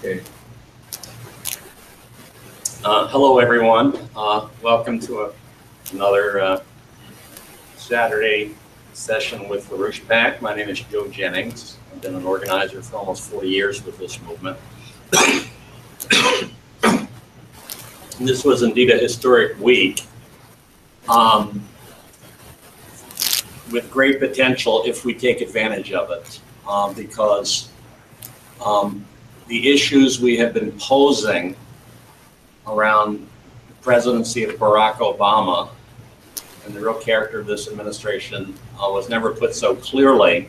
Okay. Hello, everyone. Welcome to another Saturday session with LaRouche PAC. My name is Joe Jennings. I've been an organizer for almost 40 years with this movement. This was indeed a historic week with great potential if we take advantage of it, because the issues we have been posing around the presidency of Barack Obama and the real character of this administration was never put so clearly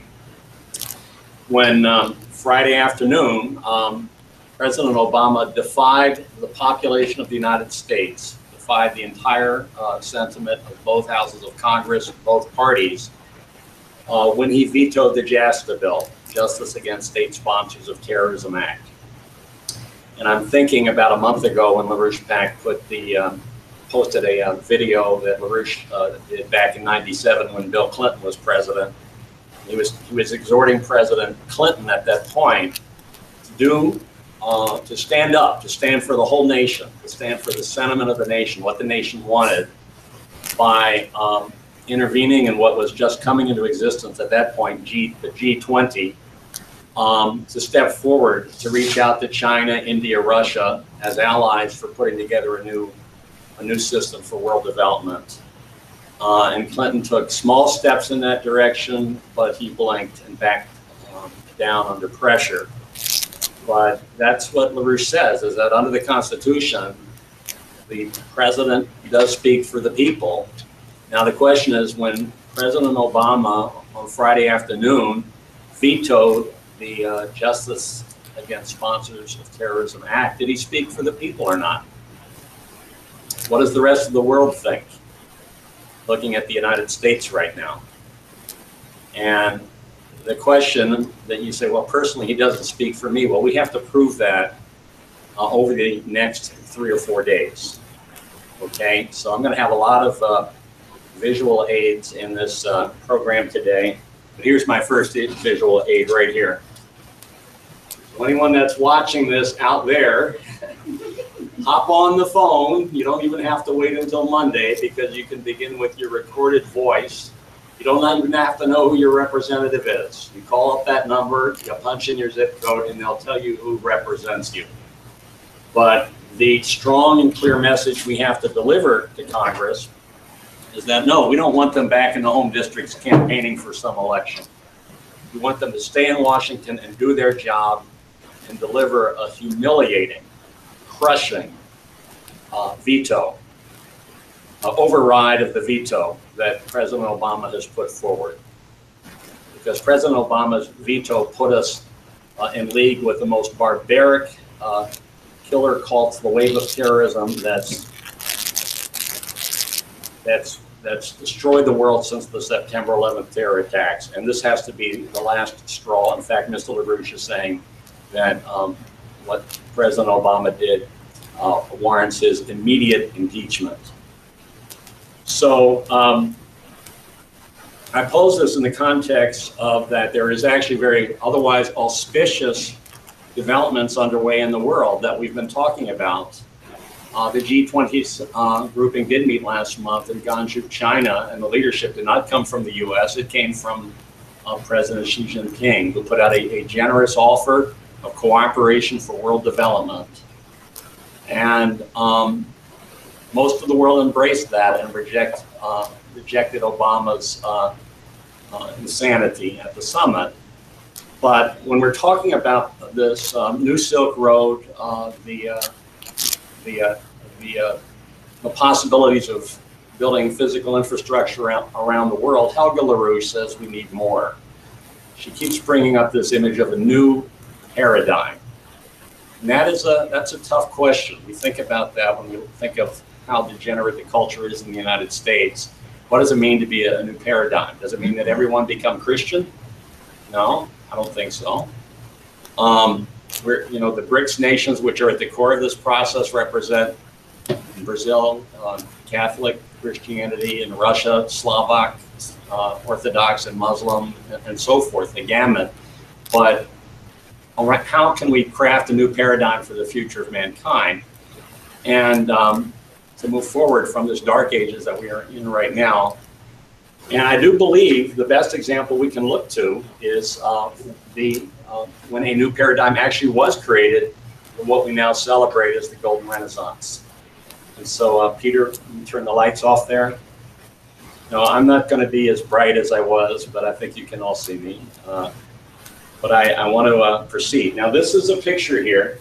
when Friday afternoon, President Obama defied the population of the United States, defied the entire sentiment of both houses of Congress, both parties, when he vetoed the JASTA bill, Justice Against State Sponsors of Terrorism Act. And I'm thinking about a month ago when LaRouche PAC posted a video that LaRouche did back in '97 when Bill Clinton was president. He was exhorting President Clinton at that point to stand up, to stand for the whole nation, to stand for the sentiment of the nation, what the nation wanted, by intervening in what was just coming into existence at that point, the G20, to step forward, to reach out to China, India, Russia as allies for putting together a new system for world development. And Clinton took small steps in that direction, but he blinked and backed down under pressure. But that's what LaRouche says, is that under the Constitution, the president does speak for the people. Now the question is, when President Obama on Friday afternoon vetoed the Justice Against Sponsors of Terrorism Act, did he speak for the people or not? What does the rest of the world think, looking at the United States right now? And the question that you say, well, personally, he doesn't speak for me. Well, we have to prove that over the next 3 or 4 days. Okay, so I'm going to have a lot of visual aids in this program today. But here's my first visual aid right here. So anyone that's watching this out there, hop on the phone. You don't even have to wait until Monday, because you can begin with your recorded voice. You don't even have to know who your representative is. You call up that number, you punch in your zip code, and they'll tell you who represents you. But the strong and clear message we have to deliver to Congress is that, no, we don't want them back in the home districts campaigning for some election. We want them to stay in Washington and do their job and deliver a humiliating, crushing veto, override of the veto that President Obama has put forward. Because President Obama's veto put us in league with the most barbaric killer cults, the wave of terrorism that's destroyed the world since the September 11th terror attacks. And this has to be the last straw. In fact, Mr. LaRouche is saying that what President Obama did warrants his immediate impeachment. So I pose this in the context of that there is actually very otherwise auspicious developments underway in the world that we've been talking about. The G20 grouping did meet last month in Guangzhou, China, and the leadership did not come from the US. It came from President Xi Jinping, who put out a generous offer of cooperation for world development. And most of the world embraced that and rejected Obama's insanity at the summit. But when we're talking about this new Silk Road, the possibilities of building physical infrastructure around the world, Helga LaRouche says we need more. She keeps bringing up this image of a new paradigm. And that's a tough question. We think about that when we think of how degenerate the culture is in the United States. What does it mean to be a new paradigm? Does it mean that everyone become Christian? No, I don't think so. The BRICS nations, which are at the core of this process, represent in Brazil, Catholic Christianity, in Russia, Slovak, Orthodox and Muslim, and so forth, the gamut. But how can we craft a new paradigm for the future of mankind, and to move forward from this dark ages that we are in right now. And I do believe the best example we can look to is when a new paradigm actually was created, what we now celebrate as the Golden Renaissance. And so, Peter, can you turn the lights off there? No, I'm not going to be as bright as I was, but I think you can all see me. But I want to proceed. Now, this is a picture here,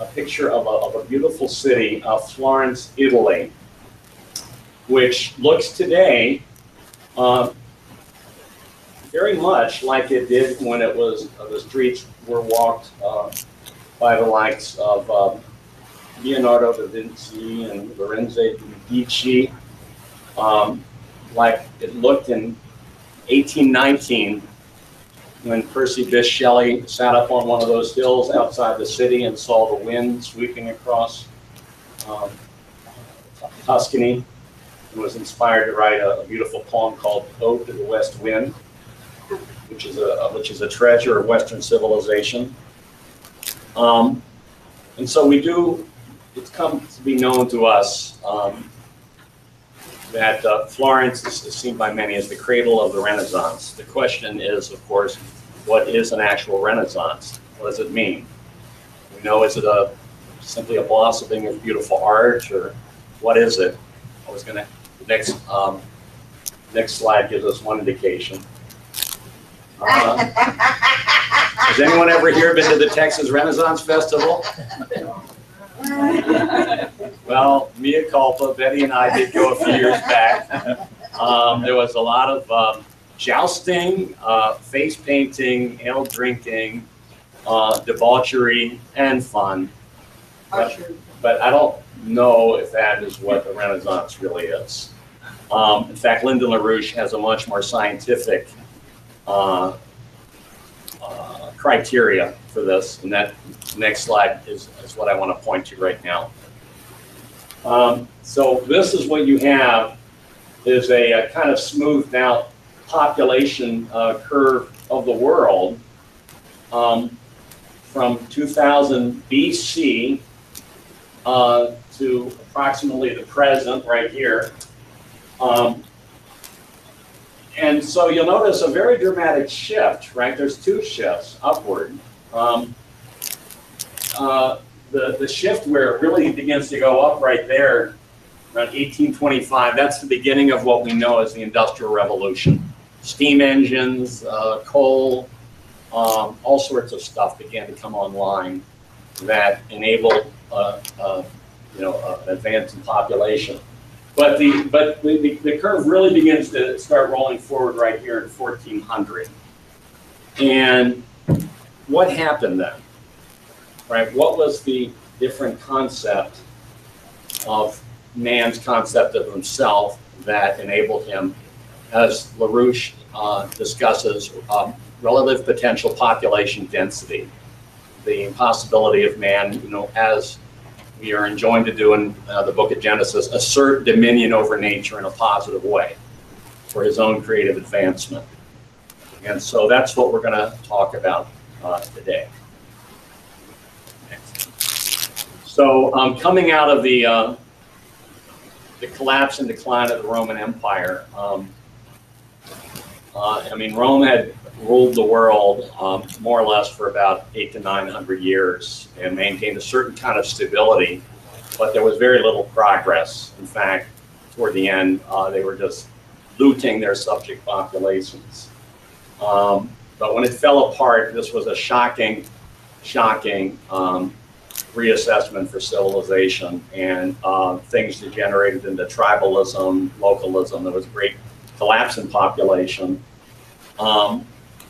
a picture of a beautiful city of Florence, Italy, which looks today very much like it did when it was the streets were walked by the likes of Leonardo da Vinci and Lorenzo de Medici, like it looked in 1819 when Percy Bysshe Shelley sat up on one of those hills outside the city and saw the wind sweeping across Tuscany, and was inspired to write a beautiful poem called Ode to the West Wind, which is a treasure of Western civilization. And so it's come to be known to us that Florence is seen by many as the cradle of the Renaissance. The question is, of course, what is an actual Renaissance? What does it mean? We know, is it simply a blossoming of beautiful art, or what is it? The next slide gives us one indication. Has anyone ever here been to the Texas Renaissance Festival? Well, mea culpa, Betty and I did go a few years back. There was a lot of jousting, face painting, ale drinking, debauchery, and fun. But I don't know if that is what the Renaissance really is. In fact, Linda LaRouche has a much more scientific criteria for this, and that next slide is what I want to point to right now. So this is what you have, is a kind of smoothed out population curve of the world from 2000 BC to approximately the present right here. And so you'll notice a very dramatic shift, right? There's two shifts upward. The shift where it really begins to go up right there, around 1825, that's the beginning of what we know as the Industrial Revolution. Steam engines, coal, all sorts of stuff began to come online that enabled an advance in population. But the curve really begins to start rolling forward right here in 1400. And what happened then? Right? What was the different concept of man's concept of himself that enabled him, as LaRouche discusses, relative potential population density, the possibility of man, as we are enjoined to do in the book of Genesis, assert dominion over nature in a positive way for his own creative advancement. And so that's what we're going to talk about today. Next. So coming out of the collapse and decline of the Roman Empire, Rome had ruled the world more or less for about 800 to 900 years and maintained a certain kind of stability, but there was very little progress. In fact, toward the end, they were just looting their subject populations. But when it fell apart, this was a shocking reassessment for civilization, and things degenerated into tribalism, localism. There was a great collapse in population.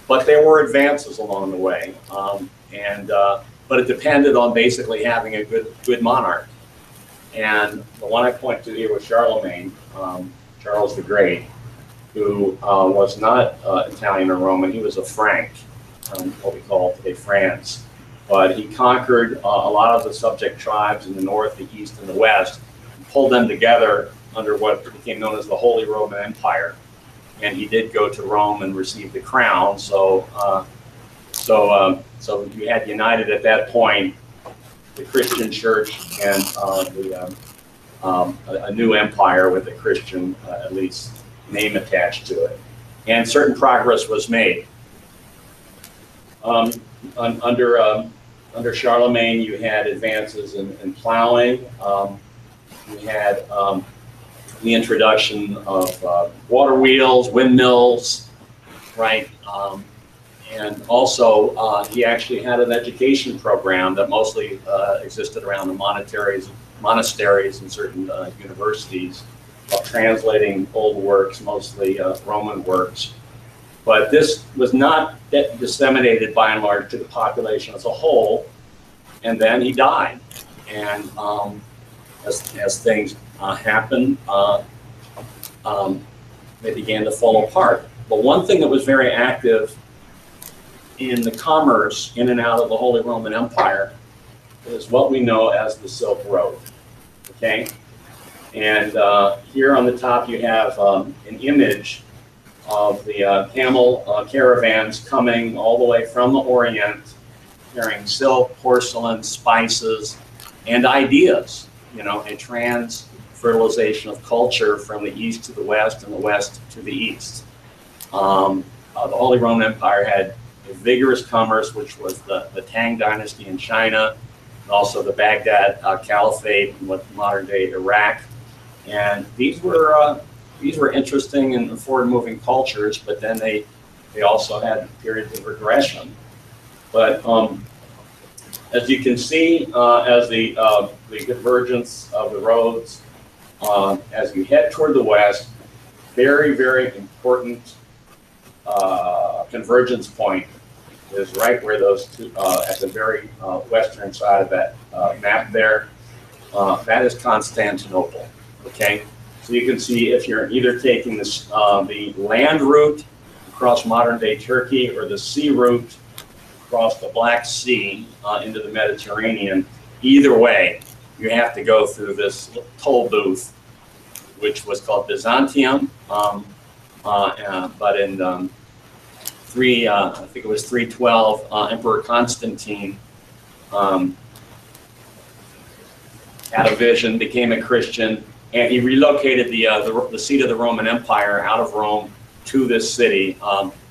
But there were advances along the way, but it depended on basically having a good monarch. And the one I point to here was Charlemagne, Charles the Great, who was not Italian or Roman. He was a Frank, what we call today France. But he conquered a lot of the subject tribes in the north, the east, and the west, and pulled them together under what became known as the Holy Roman Empire. And he did go to Rome and receive the crown, so So you had united at that point the Christian church and a new empire with a Christian, at least, name attached to it. And certain progress was made. Under Charlemagne, you had advances in plowing. You had the introduction of water wheels, windmills, right? And also, he actually had an education program that mostly existed around the monasteries and certain universities, of translating old works, mostly Roman works. But this was not disseminated by and large to the population as a whole. And then he died. And as things happened, they began to fall apart. But one thing that was very active in the commerce in and out of the Holy Roman Empire is what we know as the Silk Road. Okay? And here on the top you have an image of the camel caravans coming all the way from the Orient, carrying silk, porcelain, spices, and ideas. You know, a trans-fertilization of culture from the east to the west and the west to the east. The Holy Roman Empire had a vigorous commerce, which was the Tang dynasty in China, and also the Baghdad Caliphate in what modern-day Iraq. And these were interesting and forward-moving cultures, but then they also had periods of regression. But as you can see, as the convergence of the roads, as you head toward the west, very, very important convergence point is right where those two, at the very western side of that map there. That is Constantinople. Okay, so you can see if you're either taking this, the land route across modern-day Turkey or the sea route across the Black Sea into the Mediterranean, either way, you have to go through this toll booth, which was called Byzantium, but in I think it was 312, Emperor Constantine had a vision, became a Christian, and he relocated the seat of the Roman Empire out of Rome to this city,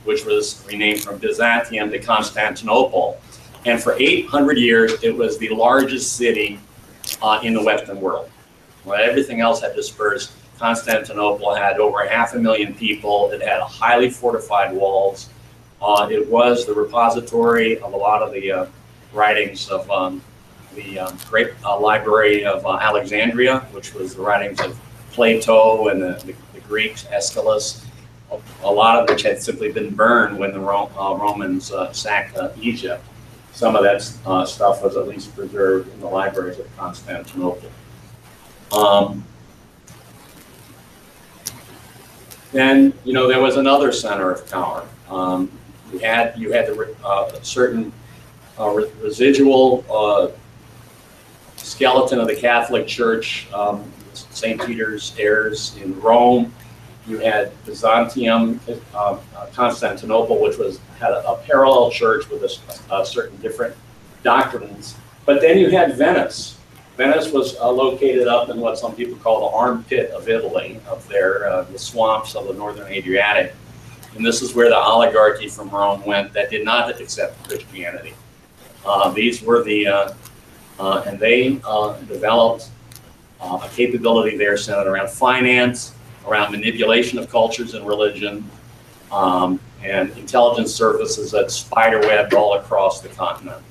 which was renamed from Byzantium to Constantinople. And for 800 years, it was the largest city in the Western world. When everything else had dispersed, Constantinople had over 500,000 people. It had highly fortified walls. It was the repository of a lot of the writings of the great library of Alexandria, which was the writings of Plato and the Greeks, Aeschylus, a lot of which had simply been burned when the Romans sacked Egypt. Some of that stuff was at least preserved in the libraries of Constantinople. Then, you know, there was another center of power. You had the certain residual skeleton of the Catholic Church, St. Peter's heirs in Rome. You had Byzantium, Constantinople, which had a parallel church with certain different doctrines. But then you had Venice. Venice was located up in what some people call the armpit of Italy, up there, the swamps of the northern Adriatic. And this is where the oligarchy from Rome went that did not accept Christianity. These were and they developed a capability there centered around finance, around manipulation of cultures and religion, and intelligence services that spiderwebbed all across the continent.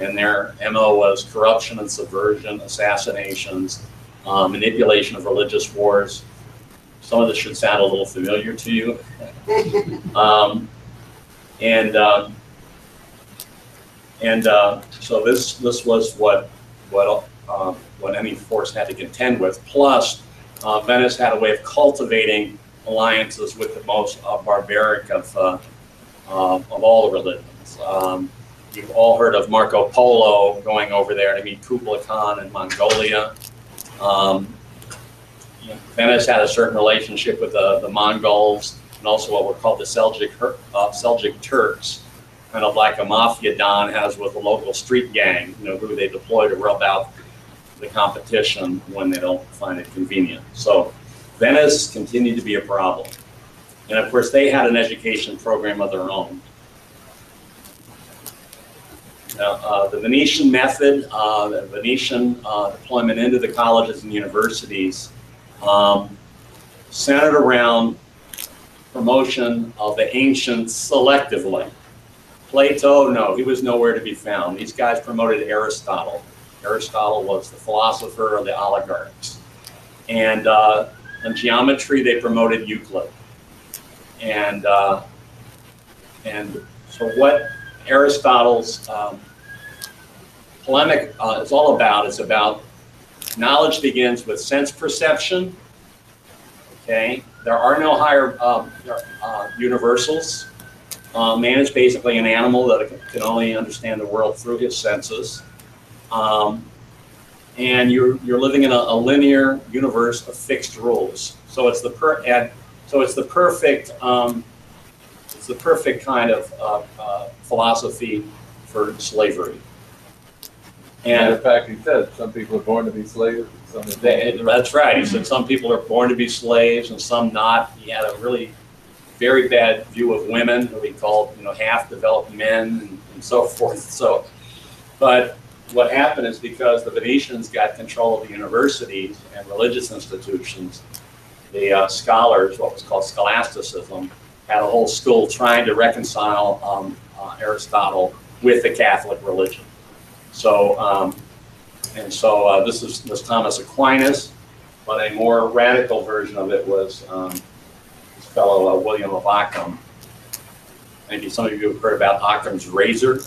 And their MO was corruption and subversion, assassinations, manipulation of religious wars. Some of this should sound a little familiar to you. So this was what any force had to contend with. Plus, Venice had a way of cultivating alliances with the most barbaric of all the religions. You've all heard of Marco Polo going over there to meet Kublai Khan in Mongolia. Venice had a certain relationship with the Mongols and also what were called the Seljuk Turks. kind of like a mafia don has with a local street gang, you know, who they deploy to rub out the competition when they don't find it convenient. So Venice continued to be a problem. And of course, they had an education program of their own. Now, the Venetian method, the Venetian deployment into the colleges and universities centered around promotion of the ancients selectively. Plato, no, he was nowhere to be found. These guys promoted Aristotle. Aristotle was the philosopher of the oligarchs. And in geometry, they promoted Euclid. And so what Aristotle's polemic is all about is about knowledge begins with sense perception. Okay, there are no higher universals. Man is basically an animal that can only understand the world through his senses. And you're living in a linear universe of fixed rules. So it's the perfect kind of philosophy for slavery. And matter of fact, he said some people are born to be slaves. That's right. He said some people are born to be slaves and some not. He had a really very bad view of women, who he called, you know, half-developed men and so forth. So, but what happened is because the Venetians got control of the universities and religious institutions, the scholars, what was called scholasticism, had a whole school trying to reconcile Aristotle with the Catholic religion. So, this was Thomas Aquinas, but a more radical version of it was this fellow William of Ockham. Maybe some of you have heard about Occam's razor.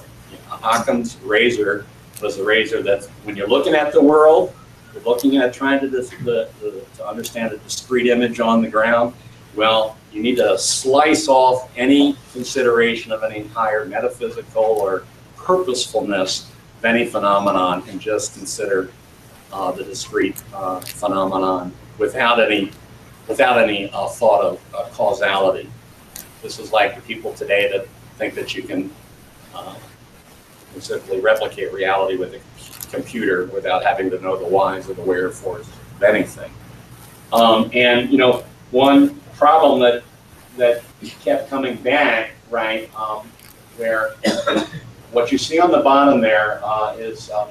Occam's razor was the razor that, when you're looking at the world, you're looking at trying to understand a discrete image on the ground. Well, you need to slice off any consideration of any higher metaphysical or purposefulness of any phenomenon and just consider the discrete phenomenon without any thought of causality. This is like the people today that think that you can simply replicate reality with a computer without having to know the whys or the wherefores of anything. And you know, one problem that kept coming back, right, where what you see on the bottom there is a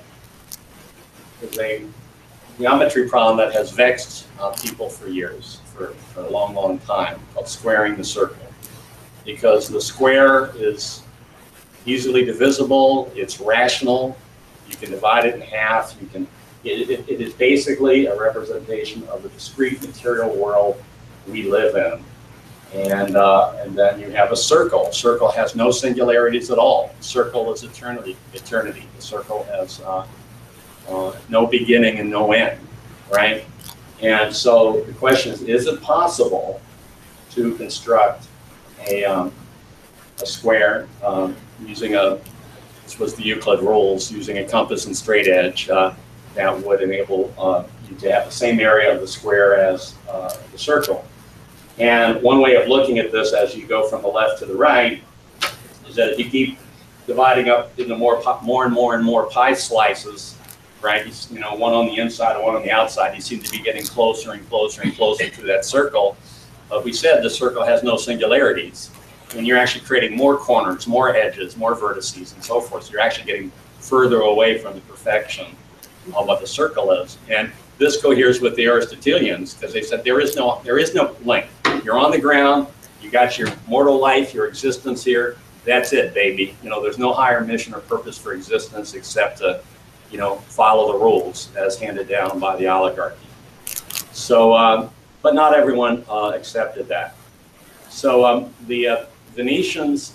geometry problem that has vexed people for years, for a long, long time, called squaring the circle. Because the square is easily divisible, it's rational, you can divide it in half, it is basically a representation of the discrete material world we live in. And then you have a circle. Circle has no singularities at all. Circle is eternity. The circle has no beginning and no end, right? And so the question is it possible to construct a square using this was the Euclid rules, using a compass and straight edge that would enable you to have the same area of the square as the circle. And one way of looking at this as you go from the left to the right is that if you keep dividing up into more and more pie slices, right? You know, one on the inside and one on the outside, you seem to be getting closer and closer and closer to that circle. But we said the circle has no singularities. And you're actually creating more corners, more edges, more vertices, and so forth. So you're actually getting further away from the perfection of what the circle is. And this coheres with the Aristotelians, because they said there is no link. You're on the ground, you got your mortal life, your existence here. That's it, baby. You know, there's no higher mission or purpose for existence except to, you know, follow the rules as handed down by the oligarchy. So, but not everyone accepted that. So the Venetians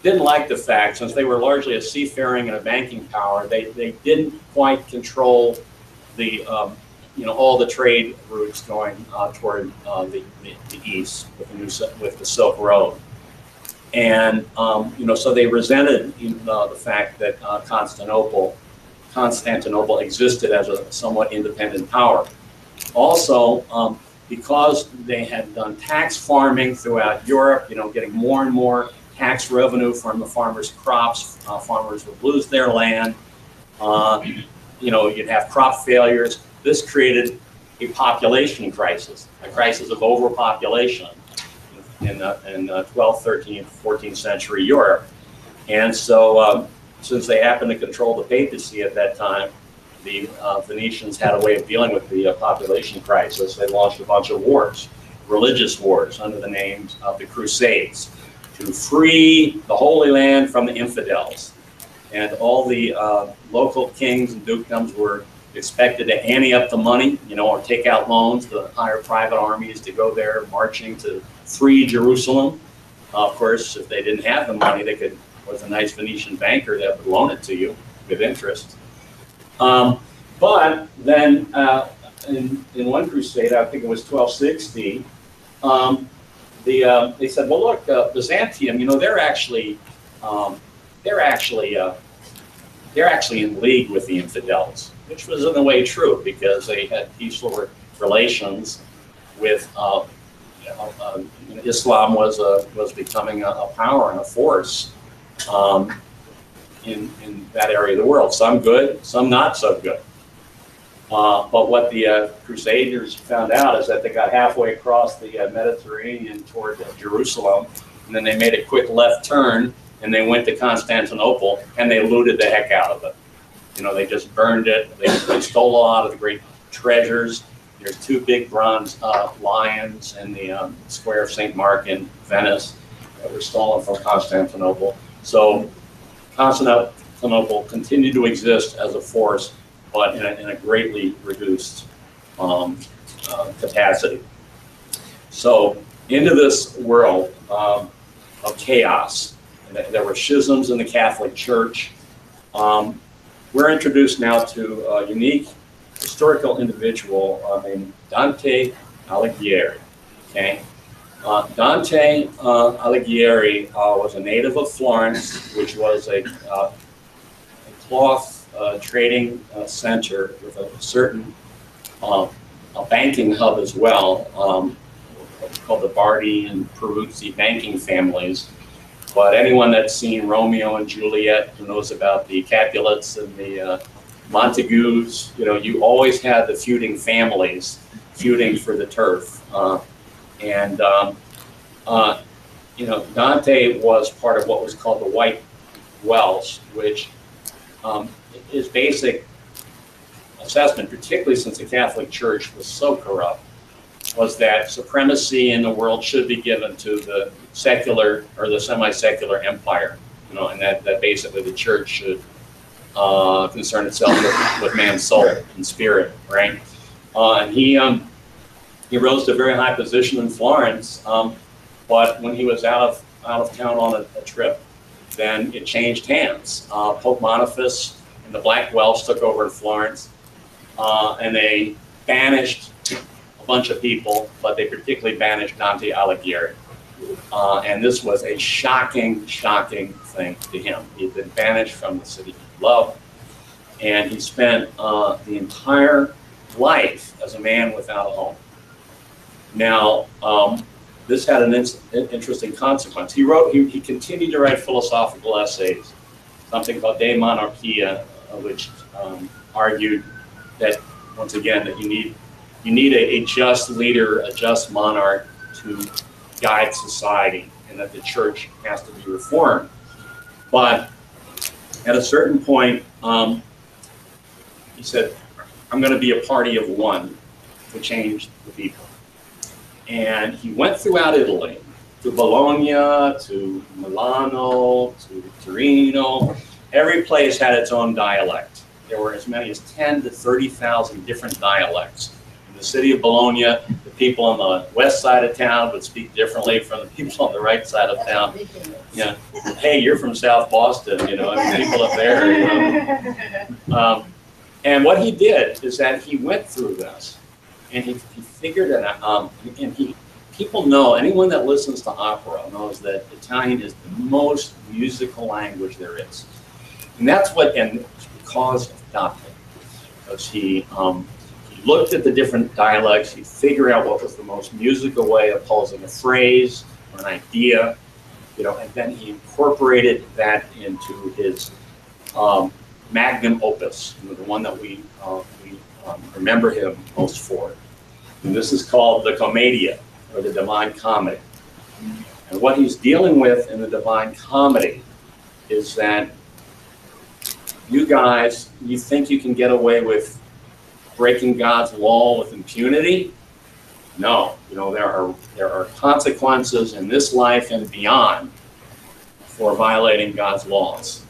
didn't like the fact, since they were largely a seafaring and a banking power, they didn't quite control the you know, all the trade routes going toward the east with the Silk Road. And you know, so they resented the fact that Constantinople existed as a somewhat independent power. Also, because they had done tax farming throughout Europe, you know, getting more and more tax revenue from the farmers' crops. Farmers would lose their land. You'd have crop failures. This created a population crisis, a crisis of overpopulation in 12th, 13th, 14th century Europe. And so since they happened to control the papacy at that time, the Venetians had a way of dealing with the population crisis. They launched a bunch of wars, religious wars under the names of the Crusades, to free the Holy Land from the infidels. And all the local kings and dukedoms were expected to ante up the money, or take out loans to hire private armies to go there marching to free Jerusalem. Of course, if they didn't have the money, they could, with a nice Venetian banker that would loan it to you with interest. But then in one crusade, I think it was 1260, they said, well, look, Byzantium, they're actually in league with the infidels, which was in a way true because they had peaceful relations with Islam was becoming a power and a force in that area of the world. Some good, some not so good. But what the Crusaders found out is that they got halfway across the Mediterranean toward Jerusalem, and then they made a quick left turn, and they went to Constantinople, and they looted the heck out of it. They just burned it. They stole a lot of the great treasures. There's two big bronze lions in the square of St. Mark in Venice that were stolen from Constantinople. So Constantinople continued to exist as a force, but in a greatly reduced capacity. So into this world of chaos, there were schisms in the Catholic Church. We're introduced now to a unique historical individual named Dante Alighieri. Okay, Dante Alighieri was a native of Florence, which was a cloth trading center with a certain a banking hub as well, called the Bardi and Peruzzi banking families. But anyone that's seen Romeo and Juliet, who knows about the Capulets and the Montagues, you always had the feuding families feuding for the turf. Dante was part of what was called the White Welsh, which his basic assessment, particularly since the Catholic Church was so corrupt, was that supremacy in the world should be given to the secular or the semi-secular empire, and that basically the church should concern itself with man's soul and spirit, right? And he rose to a very high position in Florence, but when he was out of town on a trip, then it changed hands. Pope Boniface and the Black Welsh took over in Florence, and they banished a bunch of people, but they particularly banished Dante Alighieri. And this was a shocking thing to him. He'd been banished from the city he loved, and he spent the entire life as a man without a home. Now, this had an interesting consequence. He continued to write philosophical essays, something called De Monarchia, which argued that, once again, that you need a just leader, a just monarch to guide society, and that the church has to be reformed. But at a certain point, he said, I'm going to be a party of one to change the people. And he went throughout Italy, to Bologna, to Milano, to Torino. Every place had its own dialect. There were as many as 10 to 30,000 different dialects. In the city of Bologna, the people on the west side of town would speak differently from the people on the right side of town. Hey, you're from South Boston, people up there. And what he did is that he went through this, and he figured it out. People know, anyone that listens to opera knows that Italian is the most musical language there is. And that's because of Dante. Because he looked at the different dialects, he figured out what was the most musical way of posing a phrase or an idea, and then he incorporated that into his magnum opus, the one that we remember him most for. And this is called the Commedia, or the Divine Comedy. And what he's dealing with in the Divine Comedy is that you guys, you think you can get away with breaking God's law with impunity? No, there are consequences in this life and beyond for violating God's laws.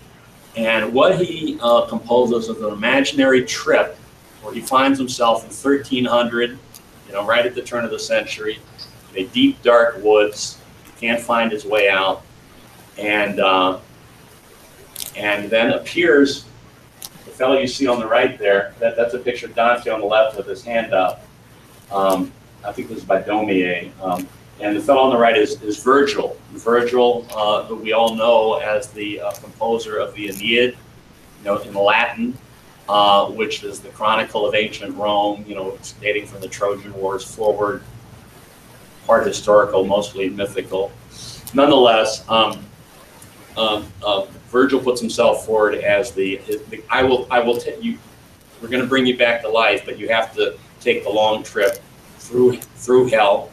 And what he composes is an imaginary trip where he finds himself in 1300, right at the turn of the century, in a deep, dark woods. He can't find his way out, and then appears the fellow you see on the right there. That's a picture of Dante on the left with his hand up. I think this is by Daumier. And the fellow on the right is Virgil. Virgil, who we all know as the composer of the Aeneid, in Latin, which is the chronicle of ancient Rome, it's dating from the Trojan Wars forward, part historical, mostly mythical. Nonetheless, Virgil puts himself forward as I will tell you, we're going to bring you back to life, but you have to take the long trip through hell,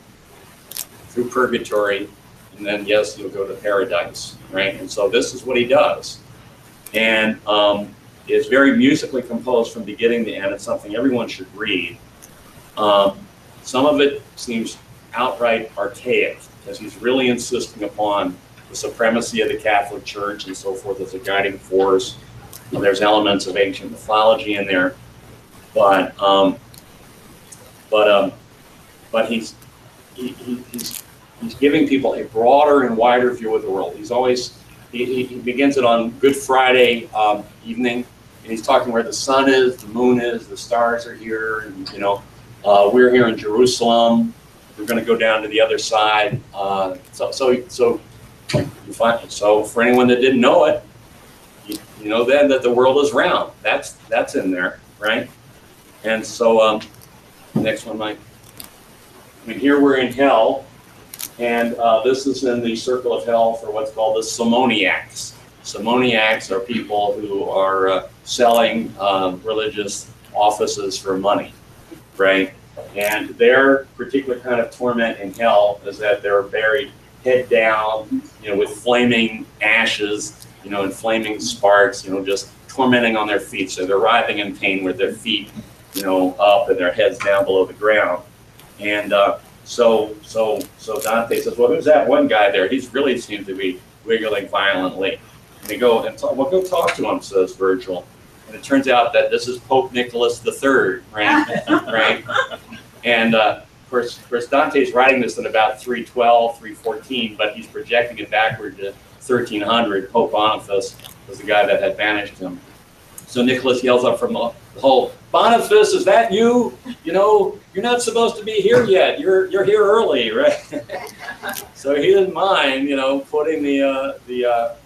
through purgatory, and then, yes, you'll go to paradise, right? And so this is what he does. And it's very musically composed from beginning to end. It's something everyone should read. Some of it seems outright archaic, because he's really insisting upon the supremacy of the Catholic Church and so forth as a guiding force. There's elements of ancient mythology in there, but he's giving people a broader and wider view of the world. He begins it on Good Friday evening, and he's talking where the sun is, the moon is, the stars are here, and we're here in Jerusalem. We're going to go down to the other side. So for anyone that didn't know it, you know then that the world is round. That's in there, right? And so next one, Mike. Here we're in hell, and this is in the circle of hell for what's called the simoniacs. Simoniacs are people who are selling religious offices for money, right? And their particular kind of torment in hell is that they're buried head down, with flaming ashes, and flaming sparks, just tormenting on their feet. So they're writhing in pain with their feet, up and their heads down below the ground. And so Dante says, well, who's that one guy there? He really seems to be wiggling violently. And they go and well, go talk to him, says Virgil. And it turns out that this is Pope Nicholas III, right? Right? And of course, Dante's writing this in about 312, 314, but he's projecting it backward to 1300. Pope Boniface was the guy that had banished him. So Nicholas yells up from the hole, Boniface, is that you? You're not supposed to be here yet. You're here early, right? So he didn't mind, putting the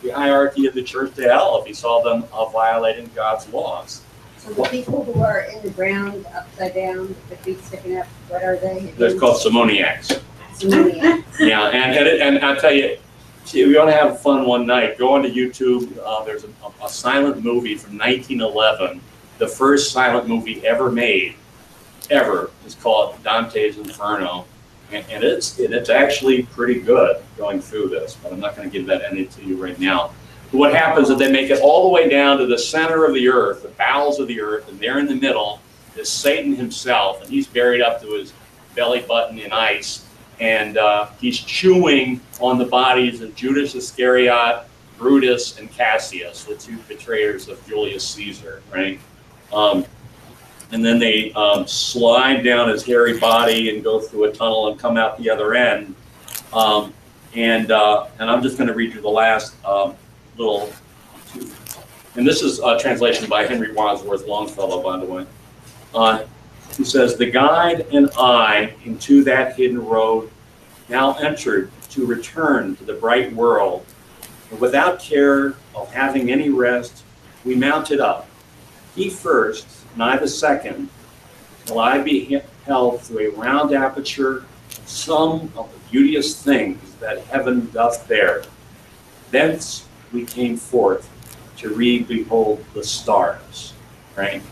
hierarchy of the church to hell if he saw them violating God's laws. So the people who are in the ground, upside down, with their feet sticking up, what are they? They're called simoniacs. Simoniacs. Yeah, and I'll tell you, we want to have fun one night. Go onto YouTube. There's a silent movie from 1911. The first silent movie ever made, is called Dante's Inferno, and it's actually pretty good going through this. But I'm not going to give that any to you right now. But what happens is they make it all the way down to the center of the earth, the bowels of the earth, and there in the middle is Satan himself, and he's buried up to his belly button in ice. And he's chewing on the bodies of Judas Iscariot, Brutus, and Cassius, the two betrayers of Julius Caesar, right? And then they slide down his hairy body and go through a tunnel and come out the other end. And I'm just going to read you the last little, and this is a translation by Henry Wadsworth Longfellow, by the way. He says, the guide and I into that hidden road now entered to return to the bright world. And without care of having any rest, we mounted up. He first, and I the second, till I be held through a round aperture some of the beauteous things that heaven doth bear. Thence we came forth to read, behold the stars, right?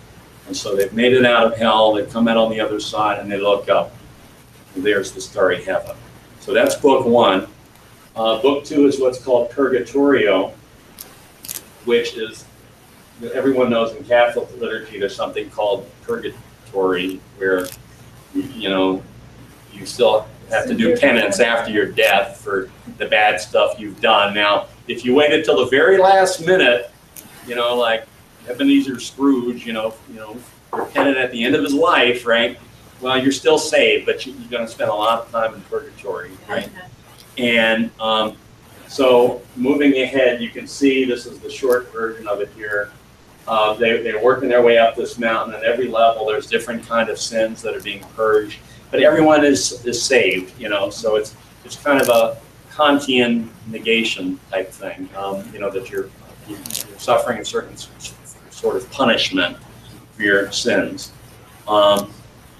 And so they've made it out of hell, they've come out on the other side, and they look up, and there's the starry heaven. So that's book one. Book two is what's called Purgatorio, which is, everyone knows in Catholic liturgy there's something called purgatory, where you still have to do penance after your death for the bad stuff you've done. Now, if you waited till the very last minute, like Ebenezer Scrooge, repented at the end of his life, right? Well, you're still saved, but you're going to spend a lot of time in purgatory, right? And so moving ahead, you can see this is the short version of it here. They're working their way up this mountain. At every level, there's different kind of sins that are being purged, but everyone is saved, So it's kind of a Kantian negation type thing, that you're suffering a certain sort of punishment for your sins. But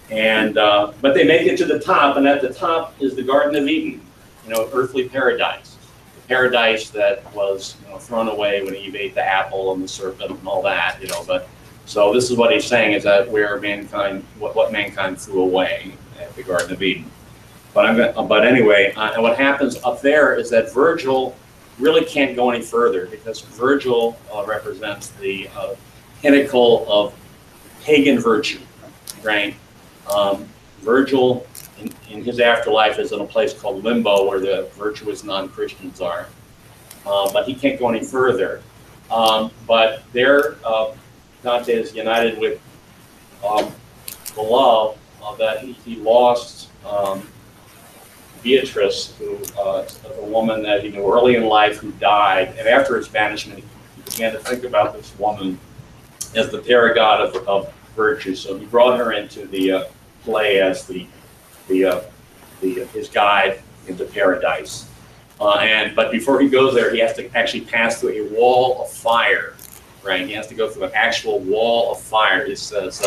they make it to the top, and at the top is the Garden of Eden, earthly paradise. The paradise that was thrown away when Eve ate the apple and the serpent and all that, But so this is what he's saying, is that where mankind, what mankind threw away at the Garden of Eden. But anyway, and what happens up there is that Virgil really can't go any further, because Virgil represents the pinnacle of pagan virtue, right? Virgil, in his afterlife, is in a place called Limbo, where the virtuous non-Christians are. But he can't go any further. But there, Dante is united with the love that he lost Beatrice, who a woman that he knew early in life who died. And after his banishment, he began to think about this woman as the paragon of virtue. So he brought her into the play as his guide into paradise. But before he goes there, he has to actually pass through a wall of fire, right? He has to go through an actual wall of fire. He says,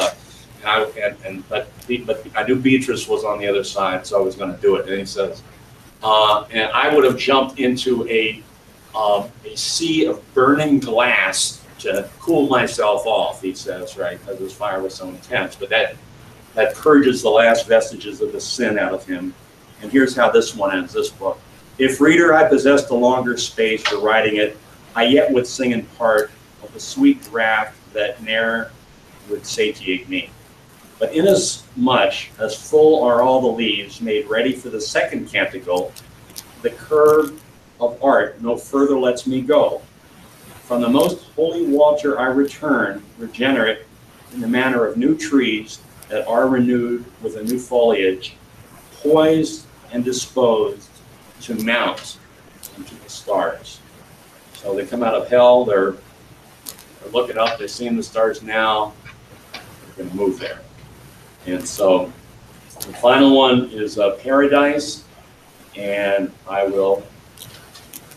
but I knew Beatrice was on the other side, so I was going to do it. And he says, and I would have jumped into a sea of burning glass to cool myself off, he says, right? Because this fire was so intense. But that purges the last vestiges of the sin out of him. And here's how this one ends, this book. If, reader, I possessed a longer space for writing it, I yet would sing in part of the sweet draught that ne'er would satiate me. But inasmuch as full are all the leaves made ready for the second canticle, the curve of art no further lets me go. From the most holy Walter I return, regenerate in the manner of new trees that are renewed with a new foliage, poised and disposed to mount into the stars. So they come out of hell, they're looking up, they're seeing the stars now, they're going to move there. And so the final one is paradise, and I will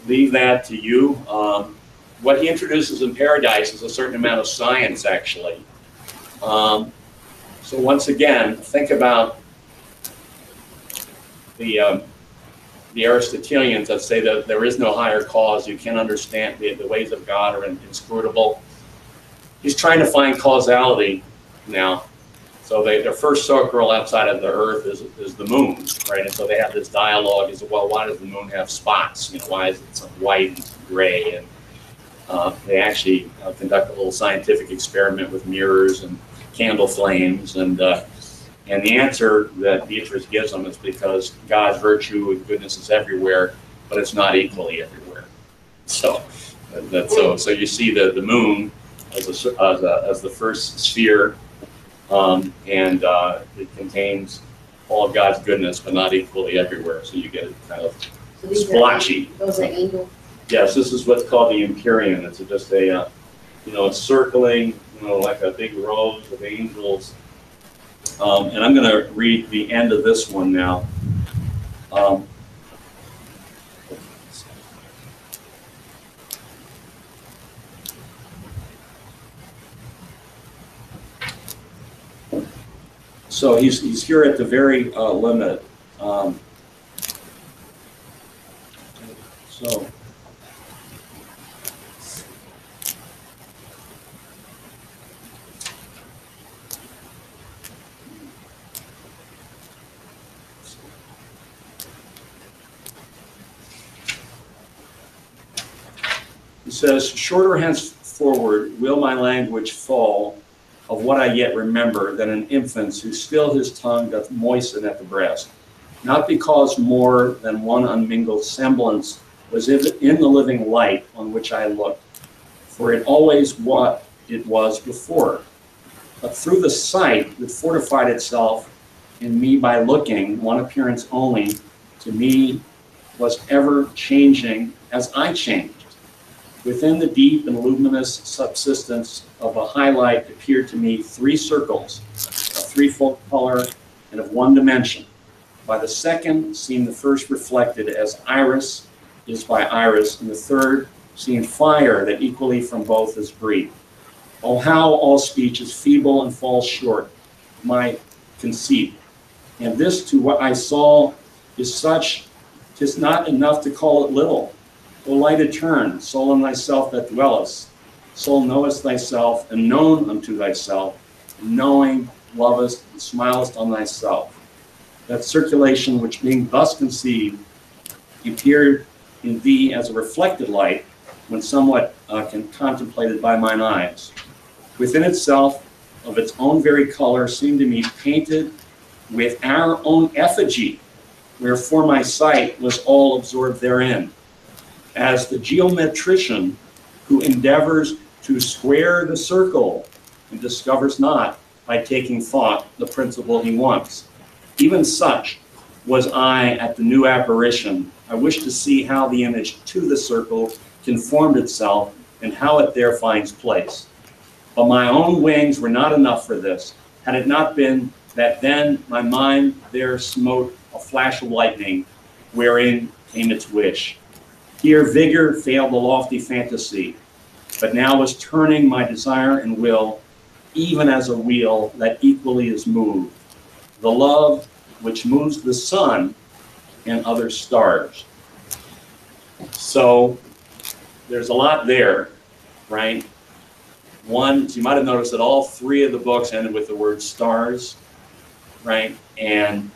leave that to you. What he introduces in paradise is a certain amount of science, actually. So once again, think about the Aristotelians that say that there is no higher cause. You can't understand, the ways of God are inscrutable. He's trying to find causality now. So their first circle outside of the Earth is the moon, right? And so they have this dialogue as well. Why does the moon have spots? Why is it so white and gray? And they actually conduct a little scientific experiment with mirrors and candle flames, and the answer that Beatrice gives them is because God's virtue and goodness is everywhere, but it's not equally everywhere. So so you see the moon as the first sphere. And it contains all of God's goodness, but not equally everywhere. So you get it kind of splotchy. Those are angels? Yes, this is what's called the Empyrean. It's just a, it's circling, like a big rows of angels. And I'm going to read the end of this one now. So he's here at the very limit. says, shorter henceforward will my language fall of what I yet remember than an infant's who still his tongue doth moisten at the breast. Not because more than one unmingled semblance was in the living light on which I looked, for it always what it was before, but through the sight that fortified itself in me by looking, one appearance only, to me was ever changing as I changed. Within the deep and luminous subsistence of a highlight appeared to me three circles, of threefold color and of one dimension. By the second seemed the first reflected as iris is by iris, and the third seemed fire that equally from both is breathed. Oh, how all speech is feeble and falls short, my conceit. And this to what I saw is such, 'tis not enough to call it little. O light etern, soul in thyself that dwellest, soul knowest thyself, and known unto thyself, and knowing, lovest, and smilest on thyself. That circulation which being thus conceived, appeared in thee as a reflected light, when somewhat contemplated by mine eyes. Within itself, of its own very color, seemed to me painted with our own effigy, wherefore my sight was all absorbed therein. As the geometrician who endeavors to square the circle and discovers not, by taking thought, the principle he wants. Even such was I at the new apparition. I wished to see how the image to the circle conformed itself and how it there finds place. But my own wings were not enough for this, had it not been that then my mind there smote a flash of lightning, wherein came its wish. Here vigor failed the lofty fantasy, but now was turning my desire and will, even as a wheel that equally is moved. The love which moves the sun and other stars. So there's a lot there, right? One, you might have noticed that all three of the books ended with the word stars, right? And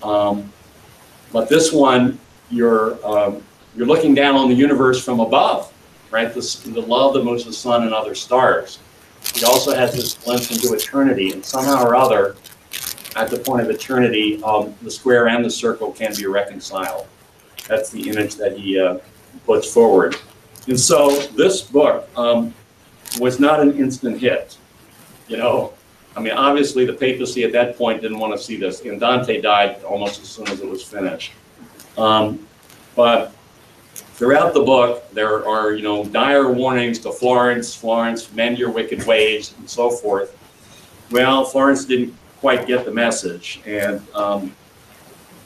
but this one, you're looking down on the universe from above, right? The love that moves the sun and other stars. It also has this glimpse into eternity, and somehow or other, at the point of eternity, the square and the circle can be reconciled. That's the image that he puts forward. And so this book was not an instant hit. You know, I mean, obviously the papacy at that point didn't want to see this, and Dante died almost as soon as it was finished. But throughout the book, there are, you know, dire warnings to Florence, mend your wicked ways, and so forth. Well, Florence didn't quite get the message, and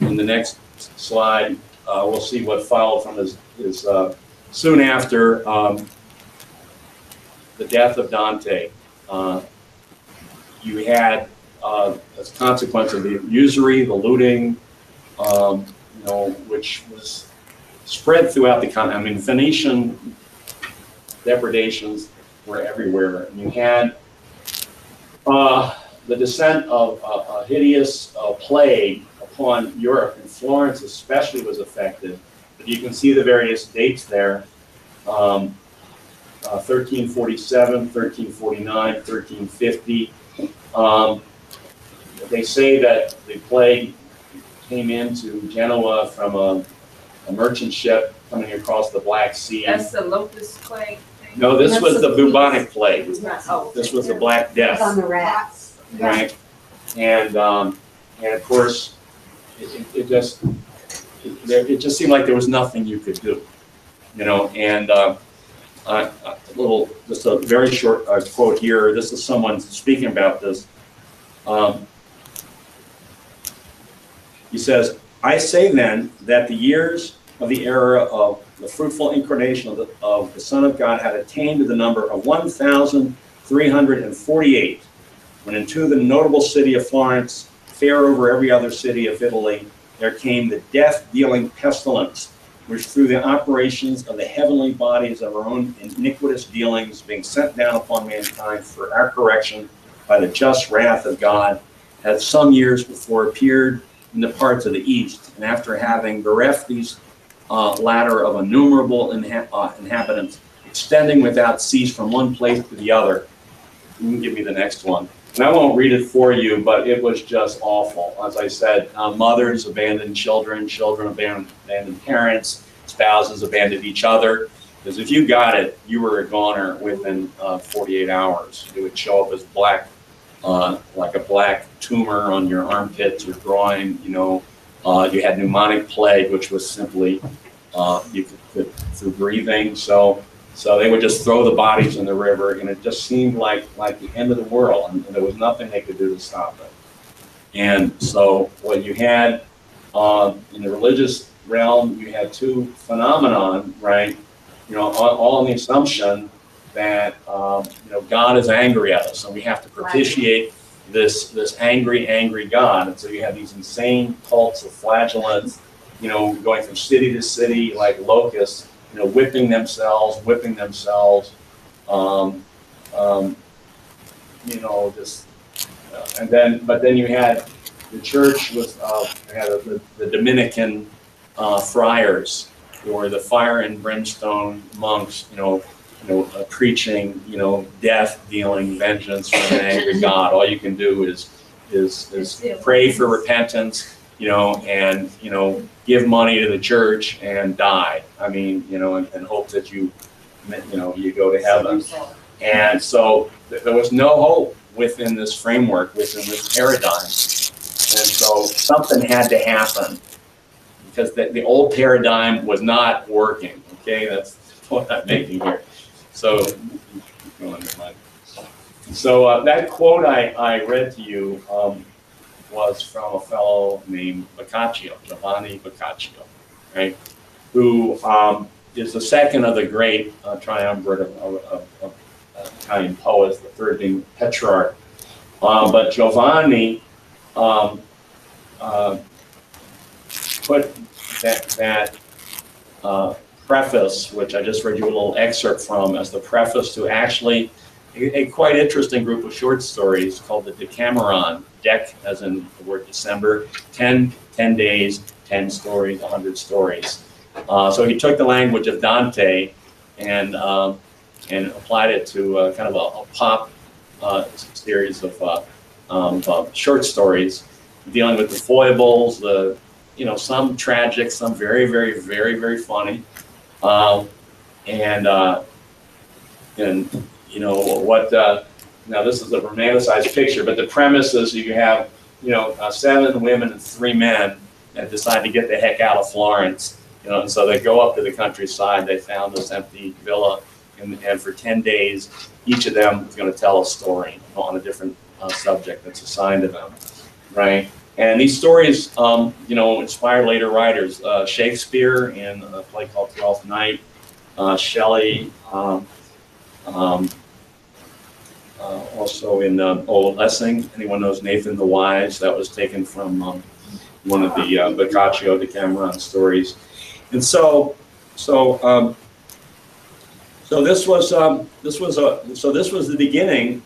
in the next slide, we'll see what followed from his soon after the death of Dante. You had, as a consequence of the usury, the looting, you know, which was spread throughout the continent. I mean, Phoenician depredations were everywhere. And you had the descent of a hideous plague upon Europe, and Florence especially was affected. But you can see the various dates there. 1347, 1349, 1350. They say that the plague came into Genoa from a merchant ship coming across the Black Sea. That's the locust plague thing? No, this was the bubonic plague. Oh. This was the Black Death. On the rats. Right, and of course, it just seemed like there was nothing you could do, you know. And just a very short quote here. This is someone speaking about this. He says, "I say then that the years of the era of the fruitful incarnation of the Son of God had attained to the number of 1,348. When into the notable city of Florence, fair over every other city of Italy, there came the death-dealing pestilence, which through the operations of the heavenly bodies of our own iniquitous dealings being sent down upon mankind for our correction by the just wrath of God, had some years before appeared in the parts of the east, and after having bereft these latter of innumerable inhabitants, extending without cease from one place to the other. You can give me the next one. And I won't read it for you, but it was just awful. As I said, mothers abandoned children, children abandoned parents, spouses abandoned each other. Because if you got it, you were a goner within 48 hours. It would show up as black, like a black tumor on your armpits or groin. You know, you had pneumonic plague, which was simply you could through breathing. So they would just throw the bodies in the river, and it just seemed like the end of the world, and there was nothing they could do to stop it. And so what you had in the religious realm, you had two phenomenon, right? You know, all on the assumption that you know, God is angry at us, and we have to propitiate this angry God. And so you have these insane cults of flagellants, you know, going from city to city like locusts, you know, whipping themselves, you know, just but then you had the church was had the Dominican friars, who were the fire and brimstone monks, you know, preaching, you know, death, dealing vengeance from an angry God. All you can do is pray for repentance, you know, and, you know, give money to the church and die. I mean, you know, and hope that you know, you go to heaven. And so there was no hope within this framework, within this paradigm. And so something had to happen, because the old paradigm was not working. Okay, that's what I'm making here. So, that quote I read to you was from a fellow named Boccaccio, Giovanni Boccaccio, right? Who is the second of the great triumvirate of Italian poets, the third being Petrarch. But Giovanni put that preface, which I just read you a little excerpt from, as the preface to actually a quite interesting group of short stories called the Decameron. Dec, as in the word December, 10 days, 10 stories, 100 stories. So he took the language of Dante and applied it to kind of a pop series of short stories dealing with the foibles, the, you know, some tragic, some very, very, very, very funny, and you know what? Now this is a romanticized picture, but the premise is you have, you know, 7 women and 3 men that decide to get the heck out of Florence, you know, and so they go up to the countryside. They found this empty villa, and for 10 days, each of them is going to tell a story on a different subject that's assigned to them, right? And these stories, you know, inspired later writers. Shakespeare in a play called Twelfth Night, Shelley, also in Old Lessing. Anyone knows Nathan the Wise? That was taken from one of the Boccaccio Decameron stories. And so this was the beginning.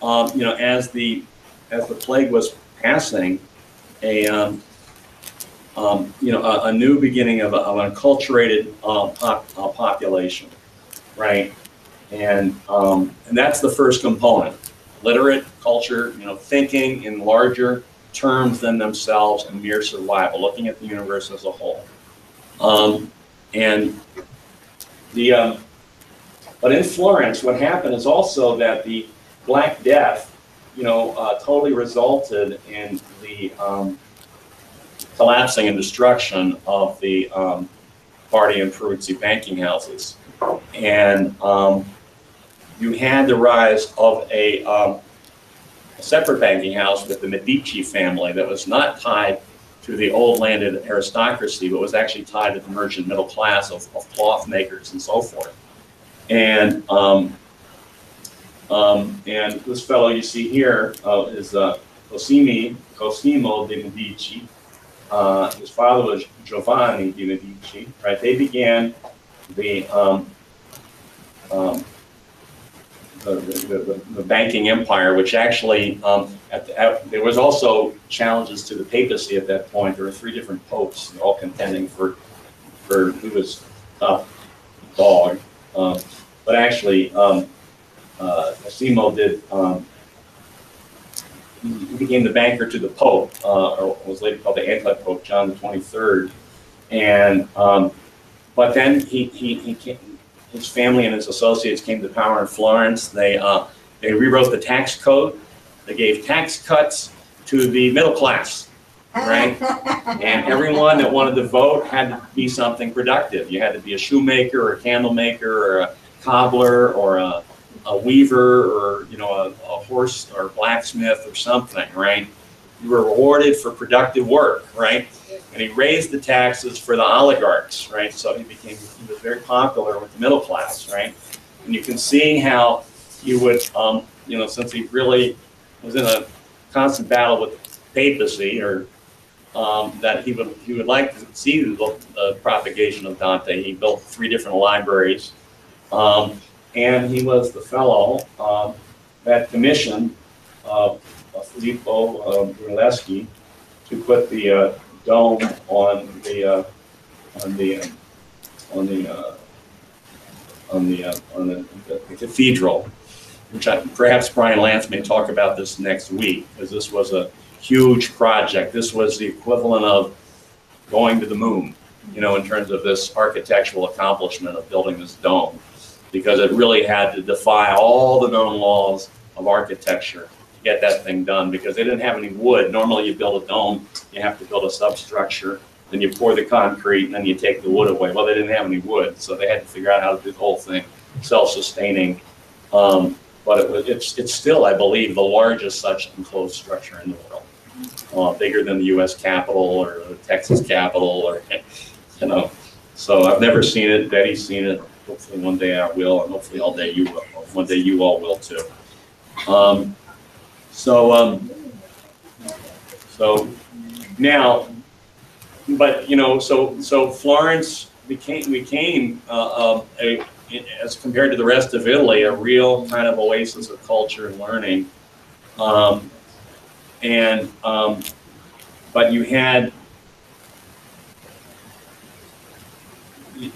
You know, as the plague was passing, you know, a new beginning of an acculturated population, right? And that's the first component: literate culture, you know, thinking in larger terms than themselves and mere survival, looking at the universe as a whole. But in Florence, what happened is also that the Black Death, you know, totally resulted in the collapsing and destruction of the Bardi and Peruzzi banking houses. And you had the rise of a separate banking house with the Medici family that was not tied to the old landed aristocracy, but was actually tied to the merchant middle class of cloth makers and so forth. And this fellow you see here is Cosimo de' Medici. His father was Giovanni de' Medici, right? They began the banking empire, which actually, there was also challenges to the papacy at that point. There were 3 different popes, all contending for who was top dog. but actually, Cosimo did. He became the banker to the Pope, or was later called the anti-Pope, John the 23rd, and but then his family and his associates came to power in Florence. They rewrote the tax code. They gave tax cuts to the middle class, right? And everyone that wanted to vote had to be something productive. You had to be a shoemaker or a candle maker or a cobbler or a weaver or, you know, a horse or blacksmith or something, right? You were rewarded for productive work, right? And he raised the taxes for the oligarchs, right? So he was very popular with the middle class, right? And you can see how he would, you know, since he really was in a constant battle with papacy, or that he would like to see the propagation of Dante. He built 3 different libraries, and he was the fellow that commissioned Filippo Brunelleschi to put the dome on the cathedral, which perhaps Brian Lance may talk about this next week, because this was a huge project. This was the equivalent of going to the moon, you know, in terms of this architectural accomplishment of building this dome, because it really had to defy all the known laws of architecture to get that thing done, because they didn't have any wood. Normally you build a dome, you have to build a substructure, then you pour the concrete, and then you take the wood away. Well, they didn't have any wood, so they had to figure out how to do the whole thing self-sustaining. But it's still, I believe, the largest such enclosed structure in the world, bigger than the U.S. Capitol or the Texas Capitol, or, you know. So I've never seen it. Betty's seen it. Hopefully one day I will, and hopefully one day you all will too. So now, but you know, so Florence became as compared to the rest of Italy, a real kind of oasis of culture and learning. But you had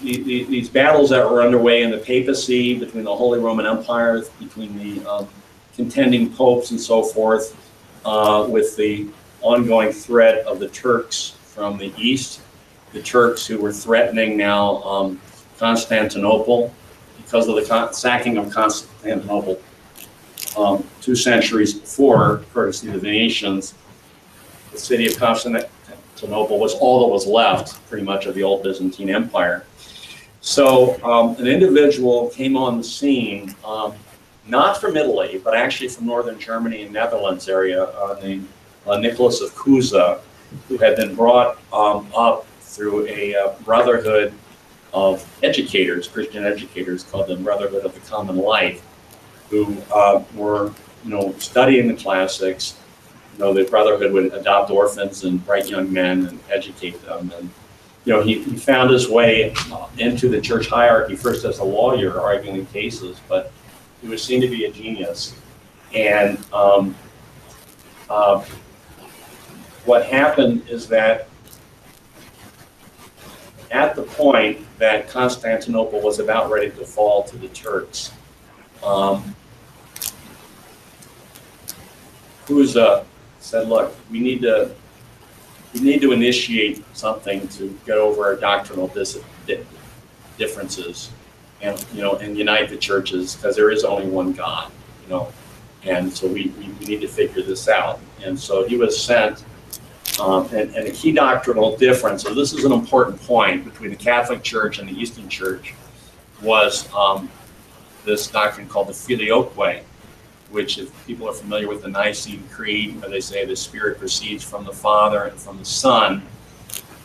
these battles that were underway in the papacy, between the Holy Roman Empire, between the contending popes and so forth, with the ongoing threat of the Turks from the east, the Turks who were threatening now Constantinople, because of the sacking of Constantinople 2 centuries before, courtesy of the Venetians. The city of Constantinople was all that was left, pretty much, of the old Byzantine Empire. So an individual came on the scene, not from Italy, but actually from northern Germany and Netherlands area, named Nicholas of Cusa, who had been brought up through a brotherhood of educators, Christian educators, called the Brotherhood of the Common Life, who were, you know, studying the classics. You know, the brotherhood would adopt orphans and bright young men and educate them. And, you know, he found his way into the church hierarchy first as a lawyer arguing cases, but he was seen to be a genius. And what happened is that at the point that Constantinople was about ready to fall to the Turks, Cusa said, "Look, we need to initiate something to get over our doctrinal differences, and and unite the churches, because there is only one God, you know, and so we need to figure this out." And so he was sent. And a key doctrinal difference, so this is an important point between the Catholic Church and the Eastern Church, was this doctrine called the Filioque, which, if people are familiar with the Nicene Creed, where they say the Spirit proceeds from the Father and from the Son,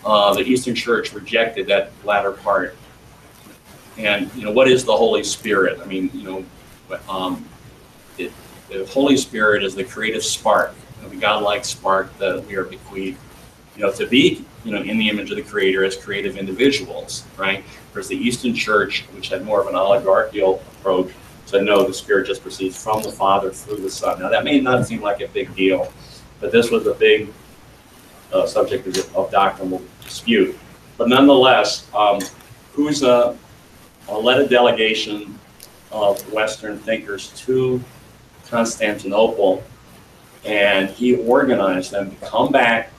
the Eastern Church rejected that latter part. And, you know, what is the Holy Spirit? I mean, you know, the Holy Spirit is the creative spark, the godlike spark that we are bequeathed, you know, to be, you know, in the image of the Creator as creative individuals, right? Whereas the Eastern Church, which had more of an oligarchical approach, said no, the Spirit just proceeds from the Father through the Son. Now that may not seem like a big deal, but this was a big subject of doctrinal dispute. But nonetheless, Cusa led a delegation of Western thinkers to Constantinople, and he organized them to come back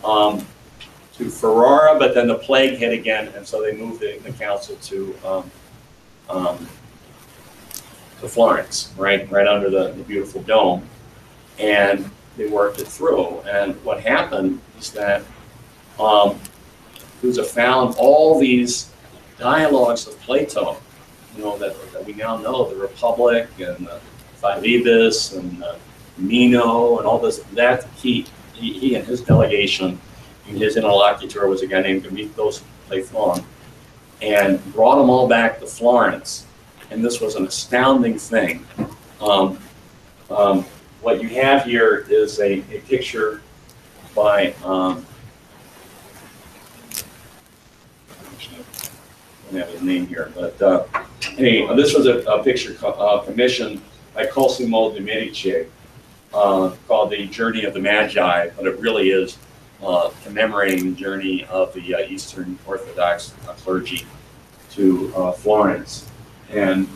to Ferrara, but then the plague hit again, and so they moved the council to Florence, right under the beautiful dome, and they worked it through. And what happened is that Cusa found all these dialogues of Plato, that we now know, the Republic and the Philebus and Meno and all this. That he and his delegation, and his interlocutor was a guy named Demetrius Platon, and brought them all back to Florence. And this was an astounding thing. What you have here is a picture by I don't have his name here, but anyway, this was a picture commissioned by Cosimo de' Medici called The Journey of the Magi, but it really is commemorating the journey of the Eastern Orthodox clergy to Florence. And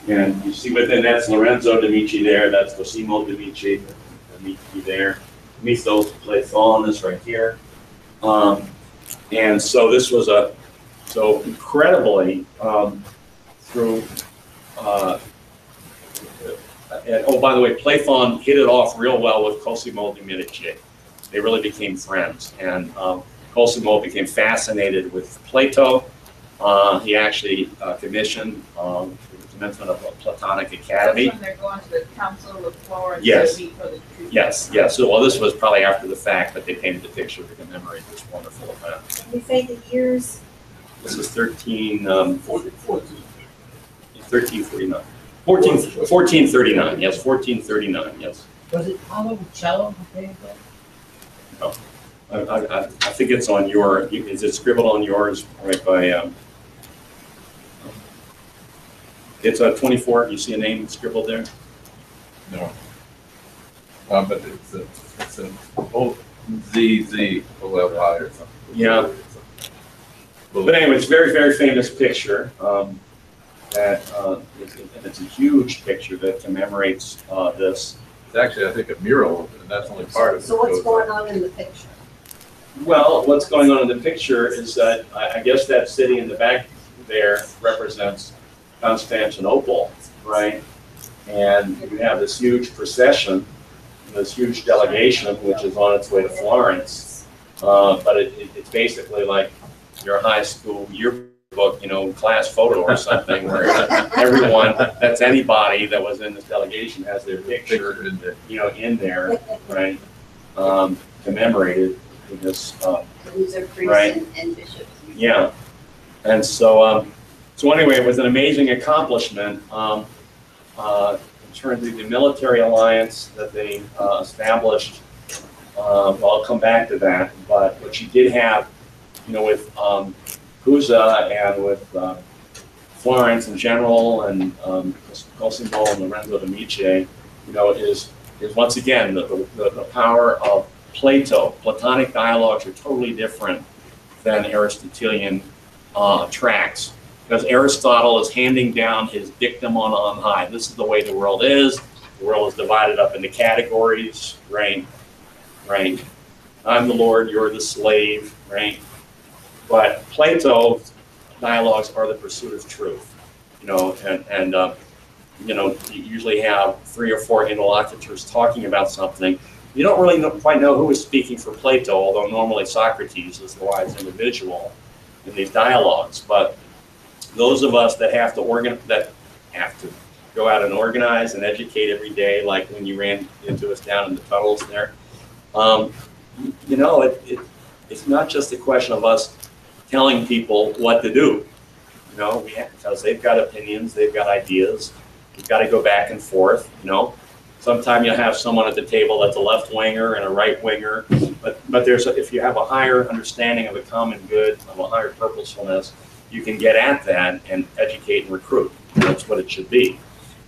you see within that's Lorenzo de' Medici there, that's Cosimo de' Medici there. Demetrius Platon is right here. And so this was so incredibly through, and oh, by the way, Platon hit it off real well with Cosimo de' Medici. They really became friends, and Cosimo became fascinated with Plato. He actually commissioned the commencement of a Platonic Academy. That's when they're going to the Council of Florence. Yes. To meet for the truth. Yes. So, well, this was probably after the fact, but they painted the picture to commemorate this wonderful event. Can you say the years? This is 1339. 1439, yes, 1439, yes. Was it Paolo Cello? No. I think it's on your, is it scribbled on yours right by, it's a 24, you see a name scribbled there? No. But it's a ZZ OLI or something. Yeah. But anyway, it's a very, very famous picture. It's a huge picture that commemorates this. It's actually, I think, a mural, and that's only part of it. So what's going on in the picture? Well, what's going on in the picture is that I guess that city in the back there represents Constantinople, right? And you have this huge procession, this huge delegation, which is on its way to Florence. But it's basically like your high school yearbook, class photo or something, where everyone, that's anybody that was in this delegation, has their picture, in there, right? Commemorated in this. These are priests right. and bishops. Yeah, and so anyway, it was an amazing accomplishment in terms of the military alliance that they established. I'll come back to that, but what you did have, with Cusa and with Florence in general, and Cosimo and Lorenzo de' Medici, is once again the power of Plato. Platonic dialogues are totally different than Aristotelian tracts, because Aristotle is handing down his dictum on high. This is the way the world is. The world is divided up into categories, right? Right. I'm the Lord, you're the slave, right? But Plato's dialogues are the pursuit of truth, and you usually have 3 or 4 interlocutors talking about something. You don't really quite know who is speaking for Plato, although normally Socrates is the wise individual in these dialogues. But those of us that have to go out and organize and educate every day, like when you ran into us down in the tunnels there, it's not just a question of us telling people what to do. Because they've got opinions, they've got ideas. We've got to go back and forth. Sometimes you'll have someone at the table that's a left winger and a right winger, but if you have a higher understanding of the common good, of a higher purposefulness, you can get at that and educate and recruit. That's what it should be.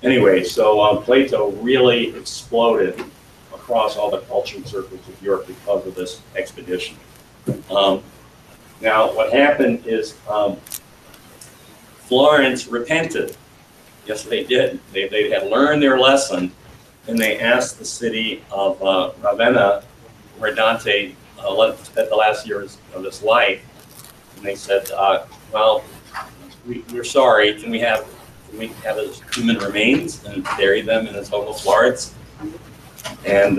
Anyway, so Plato really exploded across all the cultural circles of Europe because of this expedition. Now, what happened is Florence repented. Yes, they did. They had learned their lesson, and they asked the city of Ravenna, where Dante spent the last years of his life, and they said, well, we're sorry, can we have his human remains and bury them in his home of Florence? And he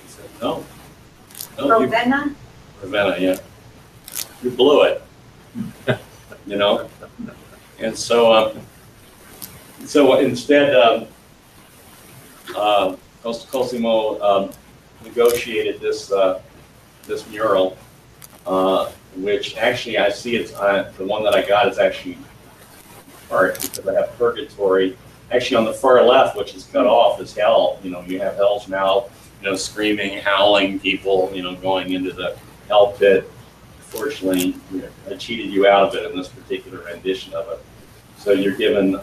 said, no. Ravenna? Ravenna, yeah. You blew it. You know? And so, so instead, Cosimo negotiated this this mural, which actually I see it's the one that I got is actually art because I have purgatory. Actually, on the far left, which is cut off, is hell. You know, you have hell's mouth, you know, screaming, howling people, you know, going into the hell pit. Fortunately, I cheated you out of it in this particular rendition of it. So you're given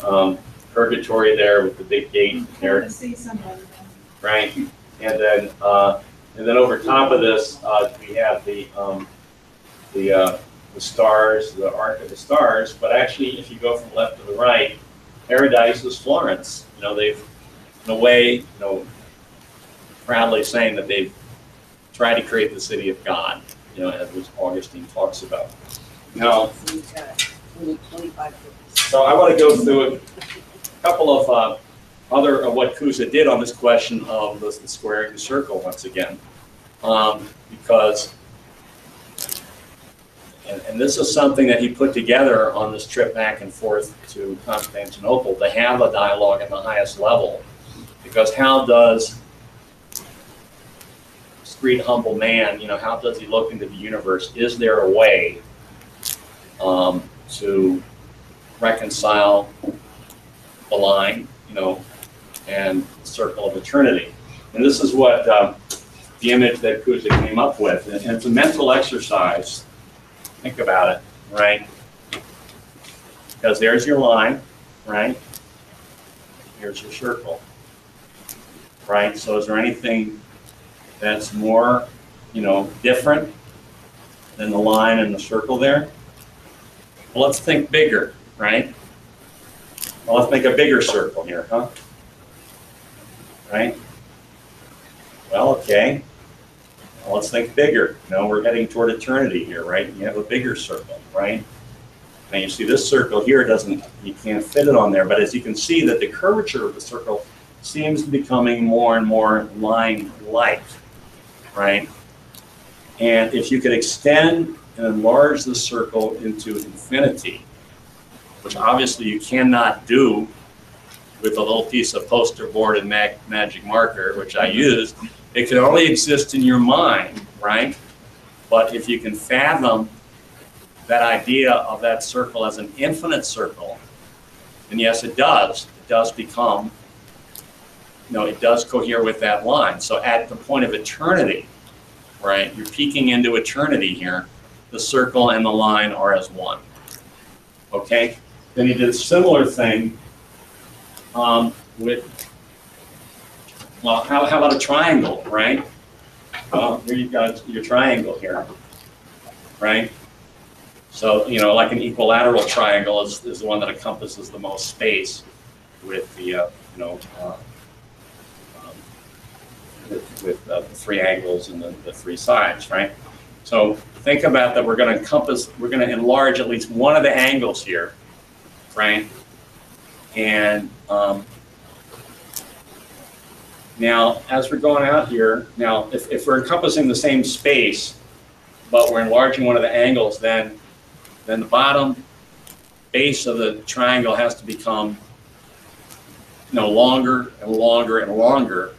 purgatory there with the big gate there, right? And then over top of this, we have the stars, the arc of the stars. But actually, if you go from left to the right, paradise is Florence. You know, they've, in a way, you know, proudly saying that they've tried to create the city of God. You know, as Augustine talks about. Now, so I want to go through a couple of other of what Cusa did on this question of the squaring the circle once again, because, and this is something that he put together on this trip back and forth to Constantinople to have a dialogue at the highest level, because how does discreet, humble man, you know, how does he look into the universe? Is there a way to reconcile the line, you know, and the circle of eternity? And this is what the image that Cusa came up with. And it's a mental exercise. Think about it, right? Because there's your line, right? Here's your circle, right? So is there anything that's more, you know, different than the line and the circle there? Well, let's think bigger, right? Well, let's make a bigger circle here, huh? Right? Well, okay. Well, let's think bigger. You know, we're heading toward eternity here, right? You have a bigger circle, right? Now you see this circle here doesn't, you can't fit it on there, but as you can see that the curvature of the circle seems to be becoming more and more line-like, right? And if you could extend and enlarge the circle into infinity, which obviously you cannot do with a little piece of poster board and magic marker, which I used, it can only exist in your mind, right? But if you can fathom that idea of that circle as an infinite circle, and yes, it does become, you know, it does cohere with that line. So at the point of eternity, right, you're peeking into eternity here, the circle and the line are as one, okay? Then he did a similar thing with, well, how about a triangle, right? Well, here you've got your triangle here, right? So, you know, like an equilateral triangle is the one that encompasses the most space with the, you know, with the three angles and the three sides, right? So think about that. We're going to enlarge at least one of the angles here, right? And now, as we're going out here, now if we're encompassing the same space, but we're enlarging one of the angles, then the bottom base of the triangle has to become, you know, longer and longer and longer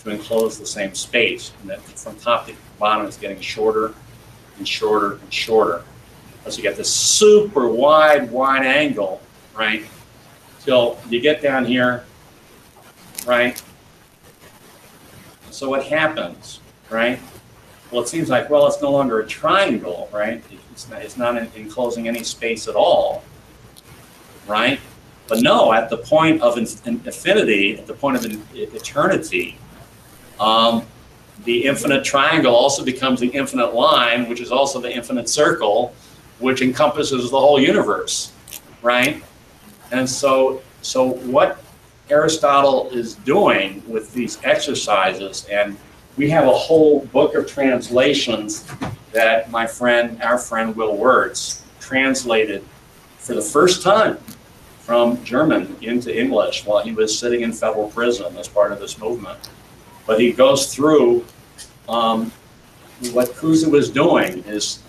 to enclose the same space. And then from top to bottom, it's getting shorter and shorter and shorter. So you get this super wide angle, right? Till you get down here, right? So what happens, right? Well, it seems like, well, it's no longer a triangle, right? It's not enclosing any space at all, right? But no, at the point of infinity, at the point of eternity, the infinite triangle also becomes the infinite line, which is also the infinite circle, which encompasses the whole universe, right? And so what Aristotle is doing with these exercises, and we have a whole book of translations that our friend Will Wirtz translated for the first time from German into English while he was sitting in federal prison as part of this movement. But he goes through what Kuzu was doing is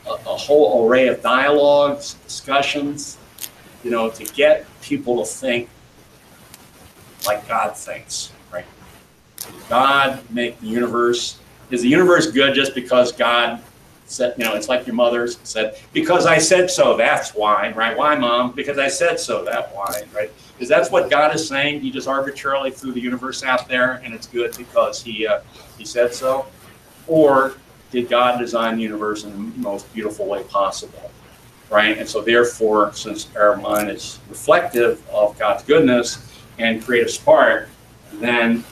a whole array of dialogues, discussions, to get people to think like God thinks, right? Did God make the universe? Is the universe good just because God said, it's like your mother said, because I said so, that's why, right? Why, Mom? Because I said so, that's why, right? Because that's what God is saying. He just arbitrarily threw the universe out there and it's good because he said so? Or did God design the universe in the most beautiful way possible, right? And so therefore, since our mind is reflective of God's goodness and create a spark, then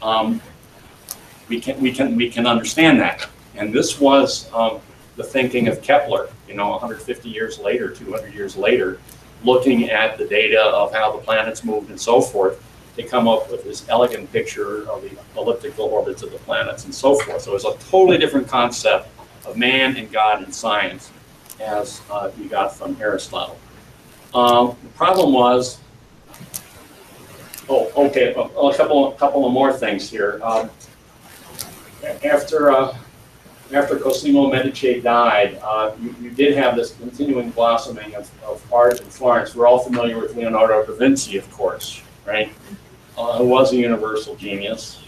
we can understand that. And this was the thinking of Kepler, 150 years later, 200 years later, looking at the data of how the planets moved and so forth, to come up with this elegant picture of the elliptical orbits of the planets and so forth. So it's a totally different concept of man and God and science as you got from Aristotle. The problem was, a couple of more things here. After Cosimo Medici died, you did have this continuing blossoming of art in Florence. We're all familiar with Leonardo da Vinci, of course, right? Who was a universal genius.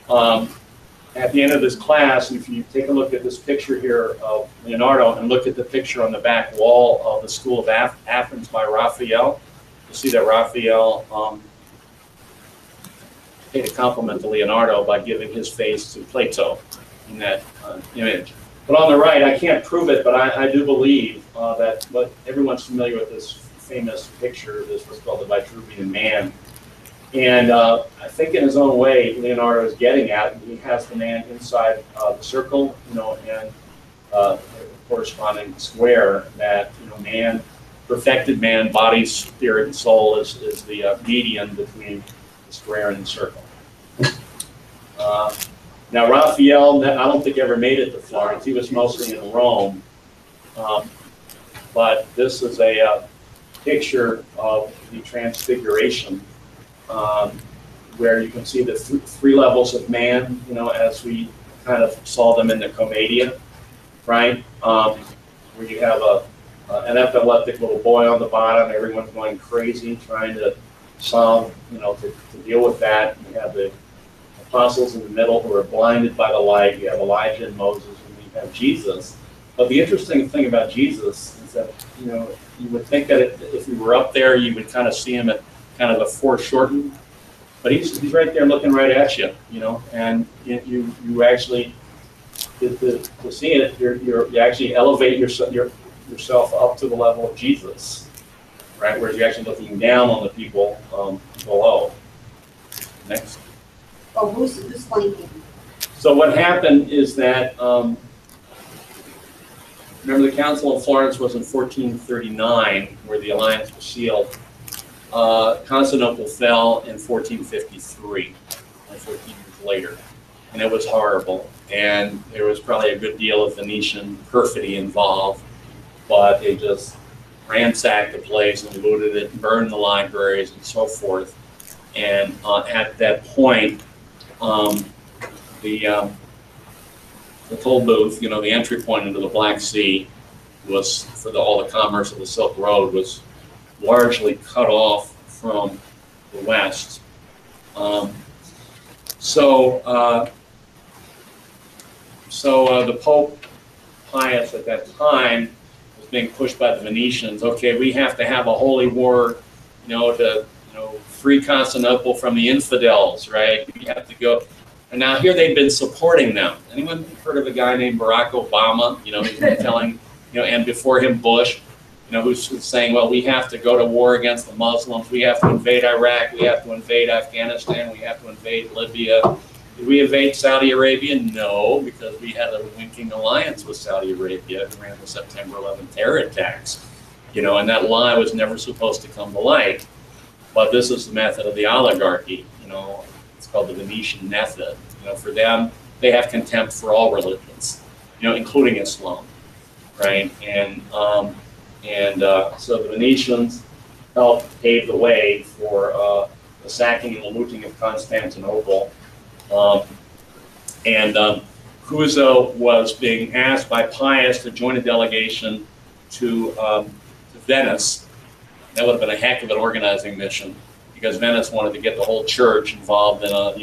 At the end of this class, if you take a look at this picture here of Leonardo and look at the picture on the back wall of the School of Athens by Raphael, you'll see that Raphael paid a compliment to Leonardo by giving his face to Plato in that image. But on the right, I can't prove it, but I do believe that everyone's familiar with this famous picture, this was called the Vitruvian Man. And I think in his own way, Leonardo is getting at, he has the man inside the circle, and the corresponding square that, man, perfected man, body, spirit, and soul is the median between the square and the circle. Now, Raphael, I don't think ever made it to Florence. He was mostly in Rome. But this is a picture of the Transfiguration, where you can see the three levels of man, as we kind of saw them in the Commedia, right? Where you have an epileptic little boy on the bottom, everyone's going crazy trying to solve, to deal with that. You have the apostles in the middle who are blinded by the light. You have Elijah and Moses, and you have Jesus. But the interesting thing about Jesus is that, you would think that if you were up there, you would kind of see him at kind of a foreshortened. But he's right there looking right at you, and you actually, to see it, you actually elevate yourself up to the level of Jesus, right? Whereas you're actually looking down on the people below. Next. Oh, who's blinking? So what happened is that, remember the Council of Florence was in 1439, where the alliance was sealed. Constantinople fell in 1453, 14 years later, and it was horrible. And there was probably a good deal of Venetian perfidy involved, but they just ransacked the place and looted it, and burned the libraries and so forth. And at that point, the toll booth, the entry point into the Black Sea was, for all the commerce of the Silk Road, was largely cut off from the West. So the Pope Pius at that time was being pushed by the Venetians. Okay, we have to have a holy war, to free Constantinople from the infidels, right? We have to go. And now here they've been supporting them. Anyone heard of a guy named Barack Obama? He's been telling, and before him Bush, who's saying, well, we have to go to war against the Muslims. We have to invade Iraq. We have to invade Afghanistan. We have to invade Libya. Did we invade Saudi Arabia? No, because we had a winking alliance with Saudi Arabia around the September 11th terror attacks. You know, and that lie was never supposed to come to light. But this is the method of the oligarchy. You know, it's called the Venetian method. You know, for them, they have contempt for all religions, you know, including Islam, right? And so the Venetians helped pave the way for the sacking and the looting of Constantinople. Cuso was being asked by Pius to join a delegation to Venice. That would have been a heck of an organizing mission, because Venice wanted to get the whole church involved in a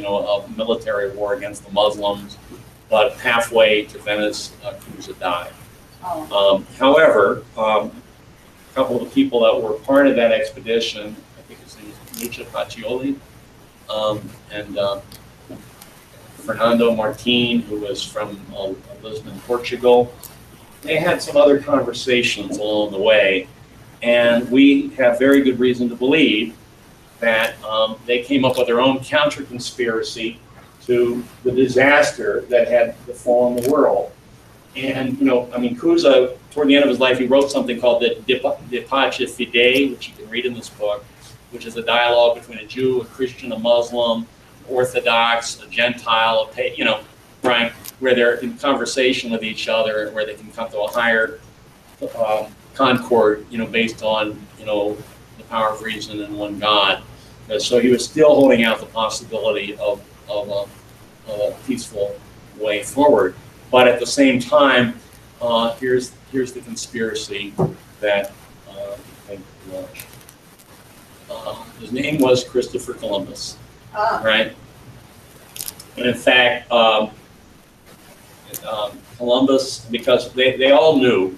military war against the Muslims. But halfway to Venice, Cuso died. Oh. However, a couple of the people that were part of that expedition, I think his name is Lucia Pacioli, and Fernando Martin, who was from Lisbon, Portugal. They had some other conversations along the way, and we have very good reason to believe that they came up with their own counter-conspiracy to the disaster that had befallen the world. And, you know, I mean, Cuso, toward the end of his life, he wrote something called the De Pace Fidei, which you can read in this book, which is a dialogue between a Jew, a Christian, a Muslim, Orthodox, a Gentile, you know, right, where they're in conversation with each other, where they can come to a higher concord, you know, based on, you know, the power of reason and one God. So he was still holding out the possibility of a peaceful way forward. But at the same time, here's the conspiracy that I launched. His name was Christopher Columbus. Right? And in fact, Columbus, because they all knew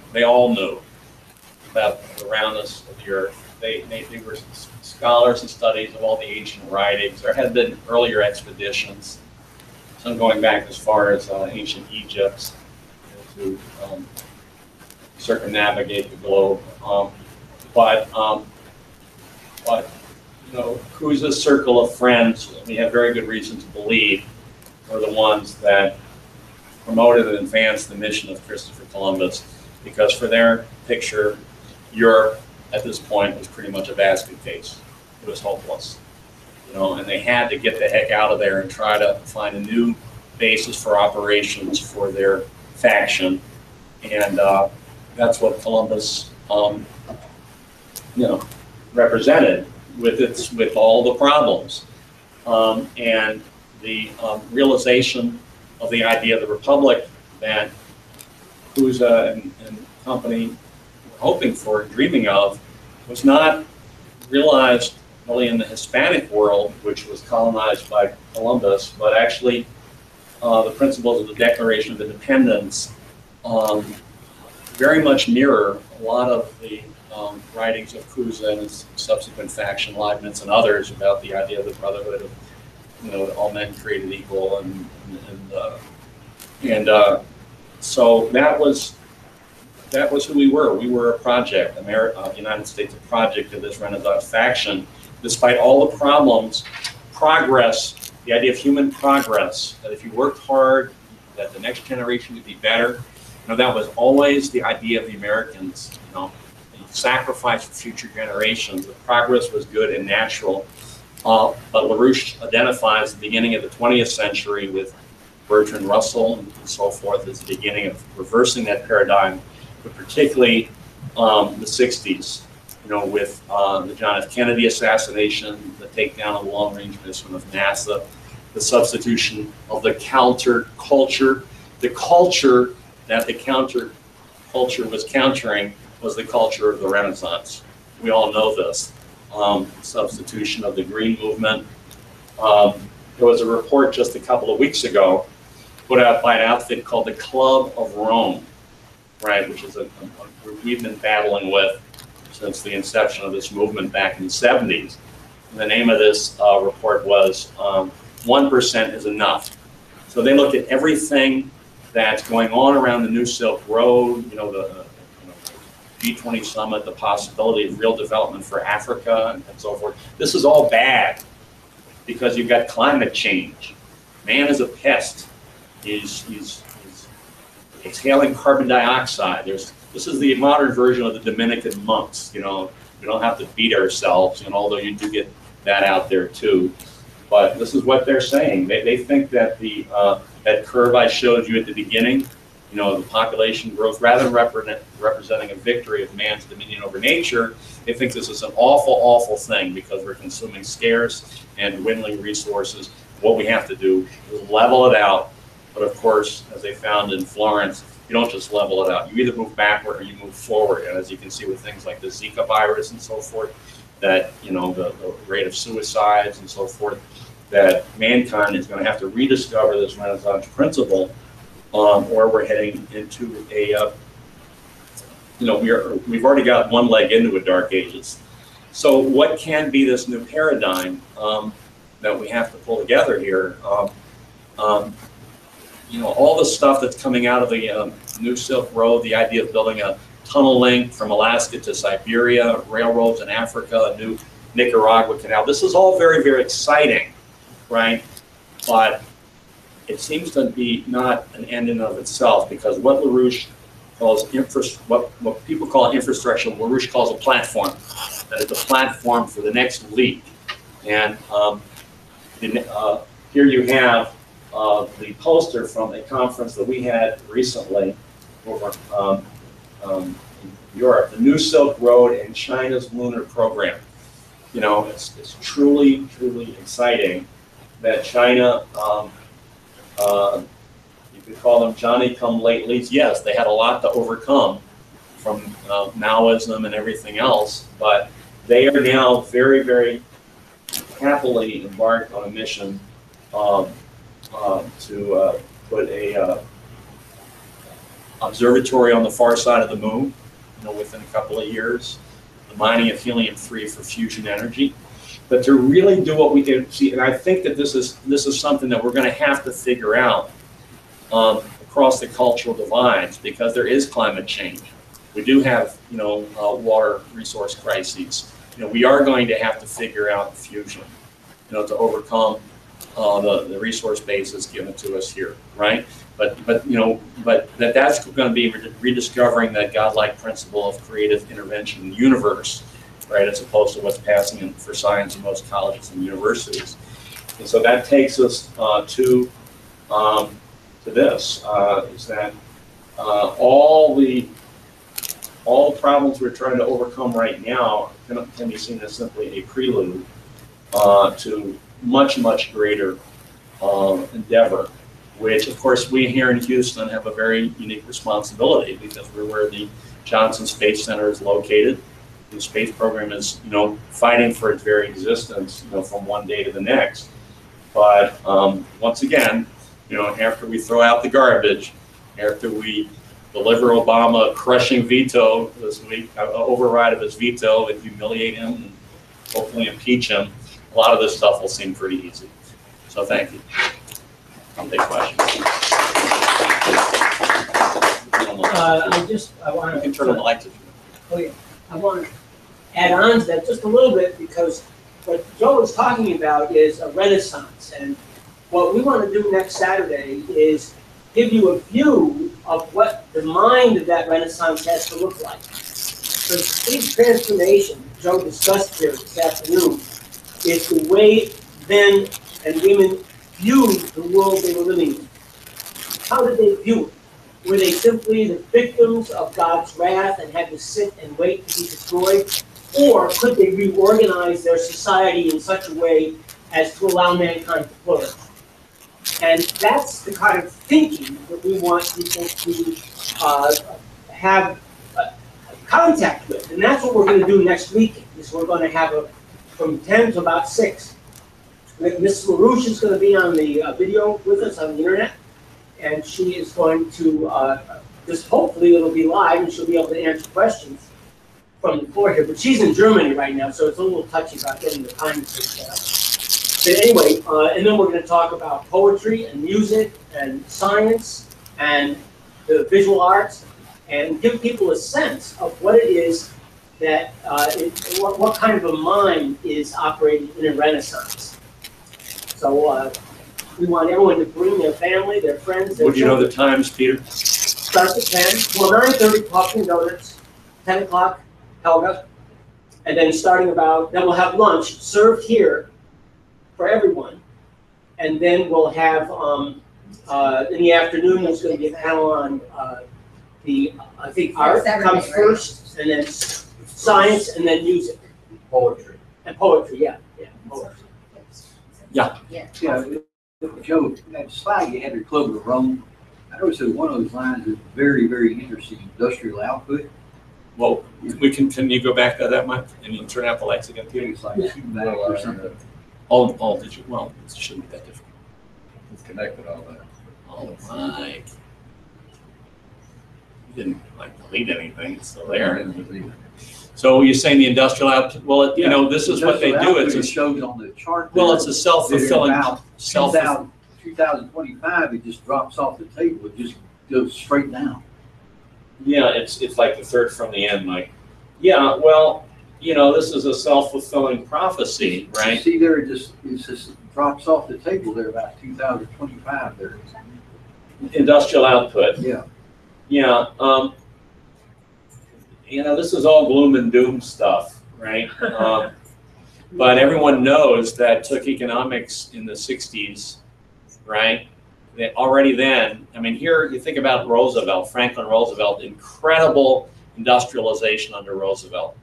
about the roundness of the earth. They were scholars and studies of all the ancient writings. There had been earlier expeditions, some going back as far as ancient Egypt, you know, to circumnavigate the globe. But you know, Cuso's circle of friends, we have very good reason to believe, were the ones that promoted and advanced the mission of Christopher Columbus, because for their picture, Europe at this point was pretty much a basket case. It was hopeless, you know, and they had to get the heck out of there and try to find a new basis for operations for their faction, and that's what Columbus, you know, represented. With all the problems, and the realization of the idea of the republic that Cuso and company were hoping for, dreaming of, was not realized only in the Hispanic world, which was colonized by Columbus, but actually the principles of the Declaration of Independence very much mirror a lot of the writings of Cuso and his subsequent faction, Leibniz and others, about the idea of the brotherhood of, you know, all men created equal, so that was who we were. We were a project, the United States, a project of this Renaissance faction. Despite all the problems, progress, the idea of human progress, that if you worked hard, that the next generation could be better. You know, that was always the idea of the Americans. You know, sacrifice for future generations. The progress was good and natural. But LaRouche identifies the beginning of the 20th century with Bertrand Russell and so forth as the beginning of reversing that paradigm, but particularly the 60s, you know, with the John F. Kennedy assassination, the takedown of the long-range mission of NASA, the substitution of the counter-culture. The culture that the counter-culture was countering was the culture of the Renaissance. We all know this. Substitution of the Green Movement. There was a report just a couple of weeks ago put out by an outfit called the Club of Rome, right, which is a group we've been battling with since the inception of this movement back in the 70s. And the name of this report was 1% is enough. So they looked at everything that's going on around the New Silk Road, you know, the G20 summit, the possibility of real development for Africa and so forth. This is all bad because you've got climate change. man is a pest. He's exhaling carbon dioxide. This is the modern version of the Dominican monks. You know, we don't have to beat ourselves, you know, although you do get that out there too. But this is what they're saying. They think that that curve I showed you at the beginning, you know, the population growth, rather than representing a victory of man's dominion over nature, they think this is an awful, awful thing because we're consuming scarce and dwindling resources. What we have to do is level it out. But of course, as they found in Florence, you don't just level it out. You either move backward or you move forward. And as you can see with things like the Zika virus and so forth, that, you know, the rate of suicides and so forth, that mankind is going to have to rediscover this Renaissance principle, or we're heading into a, you know, we've already got one leg into a dark ages. So what can be this new paradigm that we have to pull together here? You know, all the stuff that's coming out of the New Silk Road, the idea of building a tunnel link from Alaska to Siberia, railroads in Africa, a new Nicaragua canal. This is all very, very exciting, right? But it seems to be not an end in of itself, because what LaRouche calls what people call infrastructure, LaRouche calls a platform. That is a platform for the next leap. And here you have the poster from a conference that we had recently over in Europe, the New Silk Road and China's lunar program. You know, it's truly, truly exciting that China, you could call them Johnny-come-latelys. Yes, they had a lot to overcome from Maoism and everything else, but they are now very, very happily embarked on a mission to put a observatory on the far side of the moon, you know, within a couple of years, the mining of helium-3 for fusion energy. But to really do what we did, see, and I think that this is something that we're going to have to figure out across the cultural divides, because there is climate change. We do have, you know, water resource crises. You know, we are going to have to figure out fusion, you know, to overcome the resource bases given to us here, right? But you know, that's going to be rediscovering that godlike principle of creative intervention in the universe, right? As opposed to what's passing in for science in most colleges and universities. And so that takes us to this, is that all the problems we're trying to overcome right now can be seen as simply a prelude to much, much greater endeavor, which of course we here in Houston have a very unique responsibility, because we're where the Johnson Space Center is located. The space program is, you know, fighting for its very existence, you know, from one day to the next. But once again, you know, after we throw out the garbage, after we deliver Obama a crushing veto this week, an override of his veto, and humiliate him and hopefully impeach him, a lot of this stuff will seem pretty easy. So thank you. I'll take questions. I want You can turn on the lights if you want. Oh yeah, I want to add on to that just a little bit, because what Joe was talking about is a renaissance, and what we want to do next Saturday is give you a view of what the mind of that renaissance has to look like. So the big transformation Joe discussed here this afternoon is the way men and women viewed the world they were living in. How did they view it? Were they simply the victims of God's wrath and had to sit and wait to be destroyed? Or could they reorganize their society in such a way as to allow mankind to flourish? And that's the kind of thinking that we want people to have contact with. And that's what we're going to do next week. Is we're going to have from 10 to about 6. Mrs. LaRouche is going to be on the video with us on the internet. And she is going to, just hopefully it'll be live and she'll be able to answer questions from the floor here. But she's in Germany right now, so it's a little touchy about getting the time set up. But anyway, and then we're going to talk about poetry and music and science and the visual arts, and give people a sense of what it is that, what kind of a mind is operating in a renaissance. So We want everyone to bring their family, their friends, their Would you know children. the times, Peter? Starts at 10, well, 9:30, coffee and donuts, 10 o'clock, Helga. And then then we'll have lunch served here for everyone. And then we'll have, in the afternoon, there's gonna be a panel on, I think art comes Saturday, right? first, and then science, and then music. Poetry. And poetry, yeah, poetry. Yeah, Joe, that slide you had your Club of Rome, I noticed that one of those lines is very, very interesting, industrial output. Well, can you go back to that, Mike? And you turn out the lights again, I Peter? think it's like 2 bags or something. Oh, did you? Well, it shouldn't be that difficult. It's connected all that. All right. You didn't delete anything, it's still there. So you're saying the industrial output, well, you know, this is what they do, It shows on the chart. well, it's a self-fulfilling, 2025, it just drops off the table, it just goes straight down. yeah, it's like the third from the end, Mike. Yeah, well, you know, this is a self-fulfilling prophecy, You right? see there, it just drops off the table there about 2025 there. Industrial output. Yeah. Yeah, you know, this is all gloom and doom stuff, right? But everyone knows that it took economics in the 60s, right? That already then, I mean, here you think about Roosevelt, Franklin Roosevelt, incredible industrialization under Roosevelt.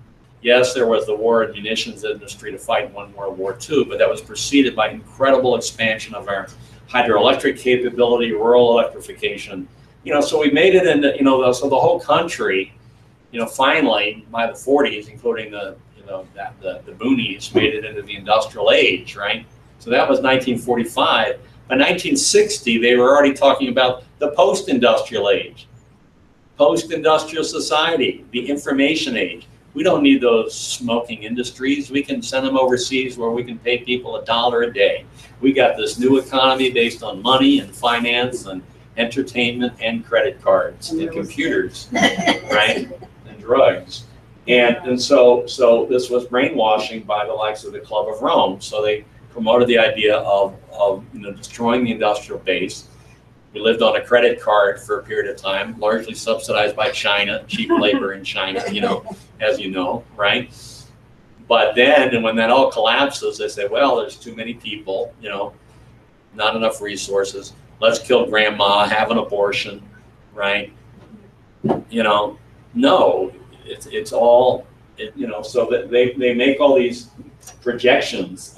Yes, there was the war and munitions industry to fight World War II, but that was preceded by incredible expansion of our hydroelectric capability, rural electrification. You know, so we made it into, you know, so the whole country, you know, finally by the 40s, including the boonies, made it into the industrial age, right? So that was 1945. By 1960, they were already talking about the post-industrial age, post-industrial society, the information age. We don't need those smoking industries. We can send them overseas where we can pay people $1 a day. We got this new economy based on money and finance and entertainment and credit cards and computers, right? And drugs. And so this was brainwashing by the likes of the Club of Rome. So they promoted the idea of you know, destroying the industrial base. We lived on a credit card for a period of time, largely subsidized by China, cheap labor in China, you know, as you know, right? But then, and when that all collapses, they say, well, there's too many people, you know, not enough resources. Let's kill grandma, have an abortion, right? You know, no, it's all, you know, so that they make all these projections.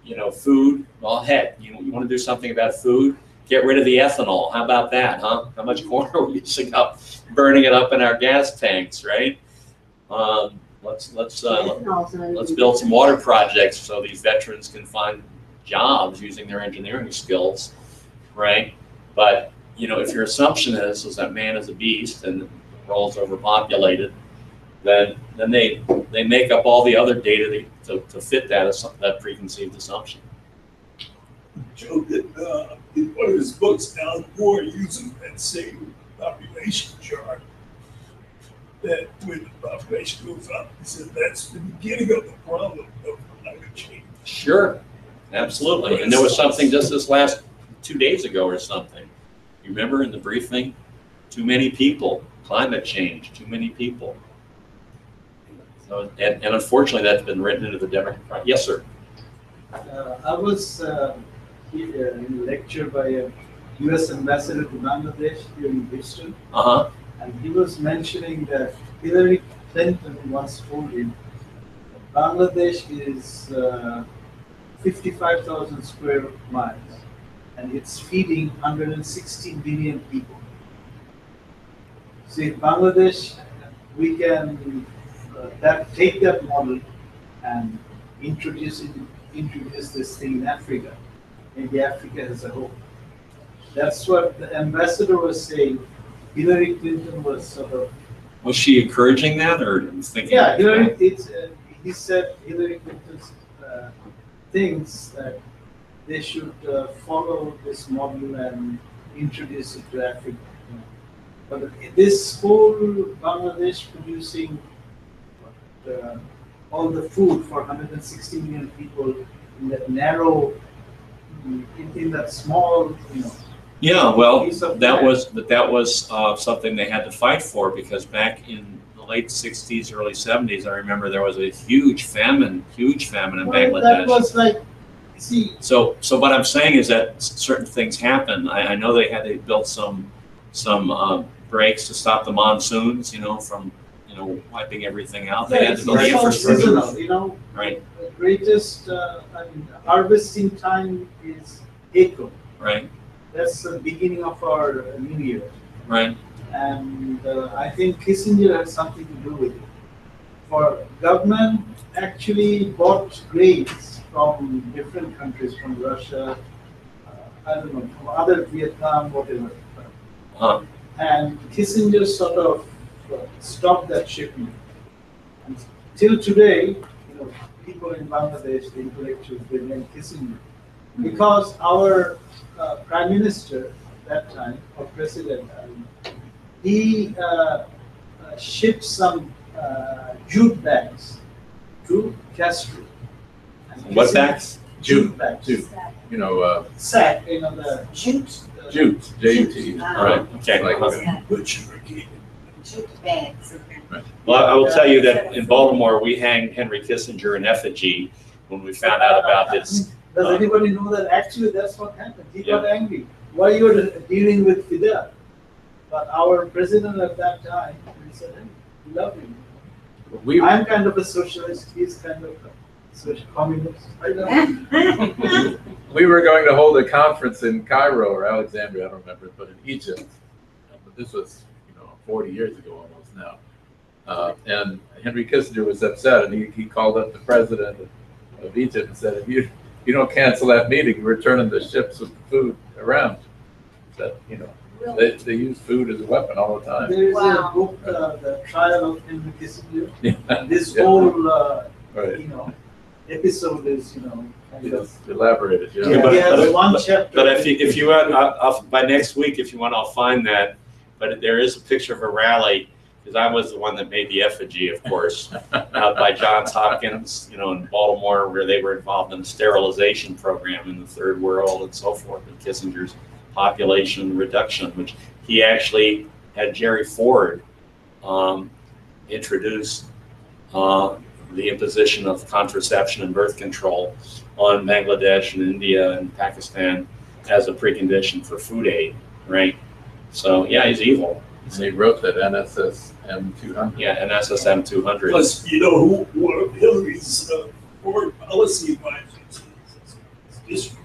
You know, food, well, heck, you want to do something about food? Get rid of the ethanol. How about that, huh? How much corn are we using up, burning it up in our gas tanks, right? Let's build some water projects so these veterans can find jobs using their engineering skills, right? But you know, if your assumption is that man is a beast and the world's overpopulated, then they make up all the other data to fit that preconceived assumption. Joe did in one of his books, Down the War, using that same population chart. That when the population goes up, he said that's the beginning of the problem of climate change. Sure, absolutely. And there was something just this last 2 days ago or something. You remember in the briefing? Too many people, climate change, too many people. So, and unfortunately, that's been written into the Democrat. Yes, sir. I was in a lecture by a U.S. ambassador to Bangladesh during Bristol, and he was mentioning that Hillary Clinton once told him that Bangladesh is 55,000 square miles, and it's feeding 160 million people. So in Bangladesh, we can take that model and introduce this thing in Africa, maybe Africa as a whole. That's what the ambassador was saying. Hillary Clinton was sort of. Was she encouraging that or thinking? Yeah, he said Hillary Clinton's thinks that they should follow this model and introduce it to Africa. But this whole Bangladesh producing all the food for 160 million people in that narrow in that small, Yeah, well, piece of that land. was something they had to fight for, because back in the late 60s, early 70s, I remember there was a huge famine in Well, Bangladesh. that was like, see, So what I'm saying is that certain things happen. I know they built some breaks to stop the monsoons, from wiping everything out. They had to build the it's all infrastructure. seasonal, Right, the greatest, harvesting time is April. right, That's the beginning of our new year. right. And I think Kissinger has something to do with it. For government actually bought grains from different countries, from Russia, I don't know, from other Vietnam, whatever. Uh-huh. And Kissinger sort of stopped that shipment. And till today, people in Bangladesh, the intellectuals, they blame Kissinger. Because our prime minister at that time, or president, he shipped some jute bags to Castro. And What Kissinger- bags? Jute bags. Jute. Sack, the Jute. Jute, J-U-T. Right, okay. Like- Butcher again. Jute bags, okay. Well, I will tell you that in Baltimore, we hanged Henry Kissinger in effigy when we found out about this. Does anybody know that actually that's what happened? He got angry. Why you were dealing with Fidel? But our president at that time, he said, hey, we love him. We, I'm kind of a socialist, he's kind of a social communist. I know. we were going to hold a conference in Cairo or Alexandria, I don't remember, but in Egypt. But this was, 40 years ago almost now. And Henry Kissinger was upset, and he called up the president of Egypt and said, if you don't cancel that meeting, we're turning the ships with food around. That, they use food as a weapon all the time. There is Wow. a book, The Trial of Henry Kissinger. Yeah. And this Yeah. whole, Right. episode is, kind of. It's elaborated, Yeah, Yeah, but- he has one chapter. But if you want, by next week, if you want, I'll find that. But there is a picture of a rally, because I was the one that made the effigy, of course, out by Johns Hopkins, in Baltimore, where they were involved in the sterilization program in the third world and so forth, and Kissinger's population reduction, which he actually had Jerry Ford introduce the imposition of contraception and birth control on Bangladesh and India and Pakistan as a precondition for food aid, right? So, yeah, he's evil. And he wrote that NSSM 200. Yeah, and SSM 200. Plus, who one of Hillary's foreign policy advisors is district.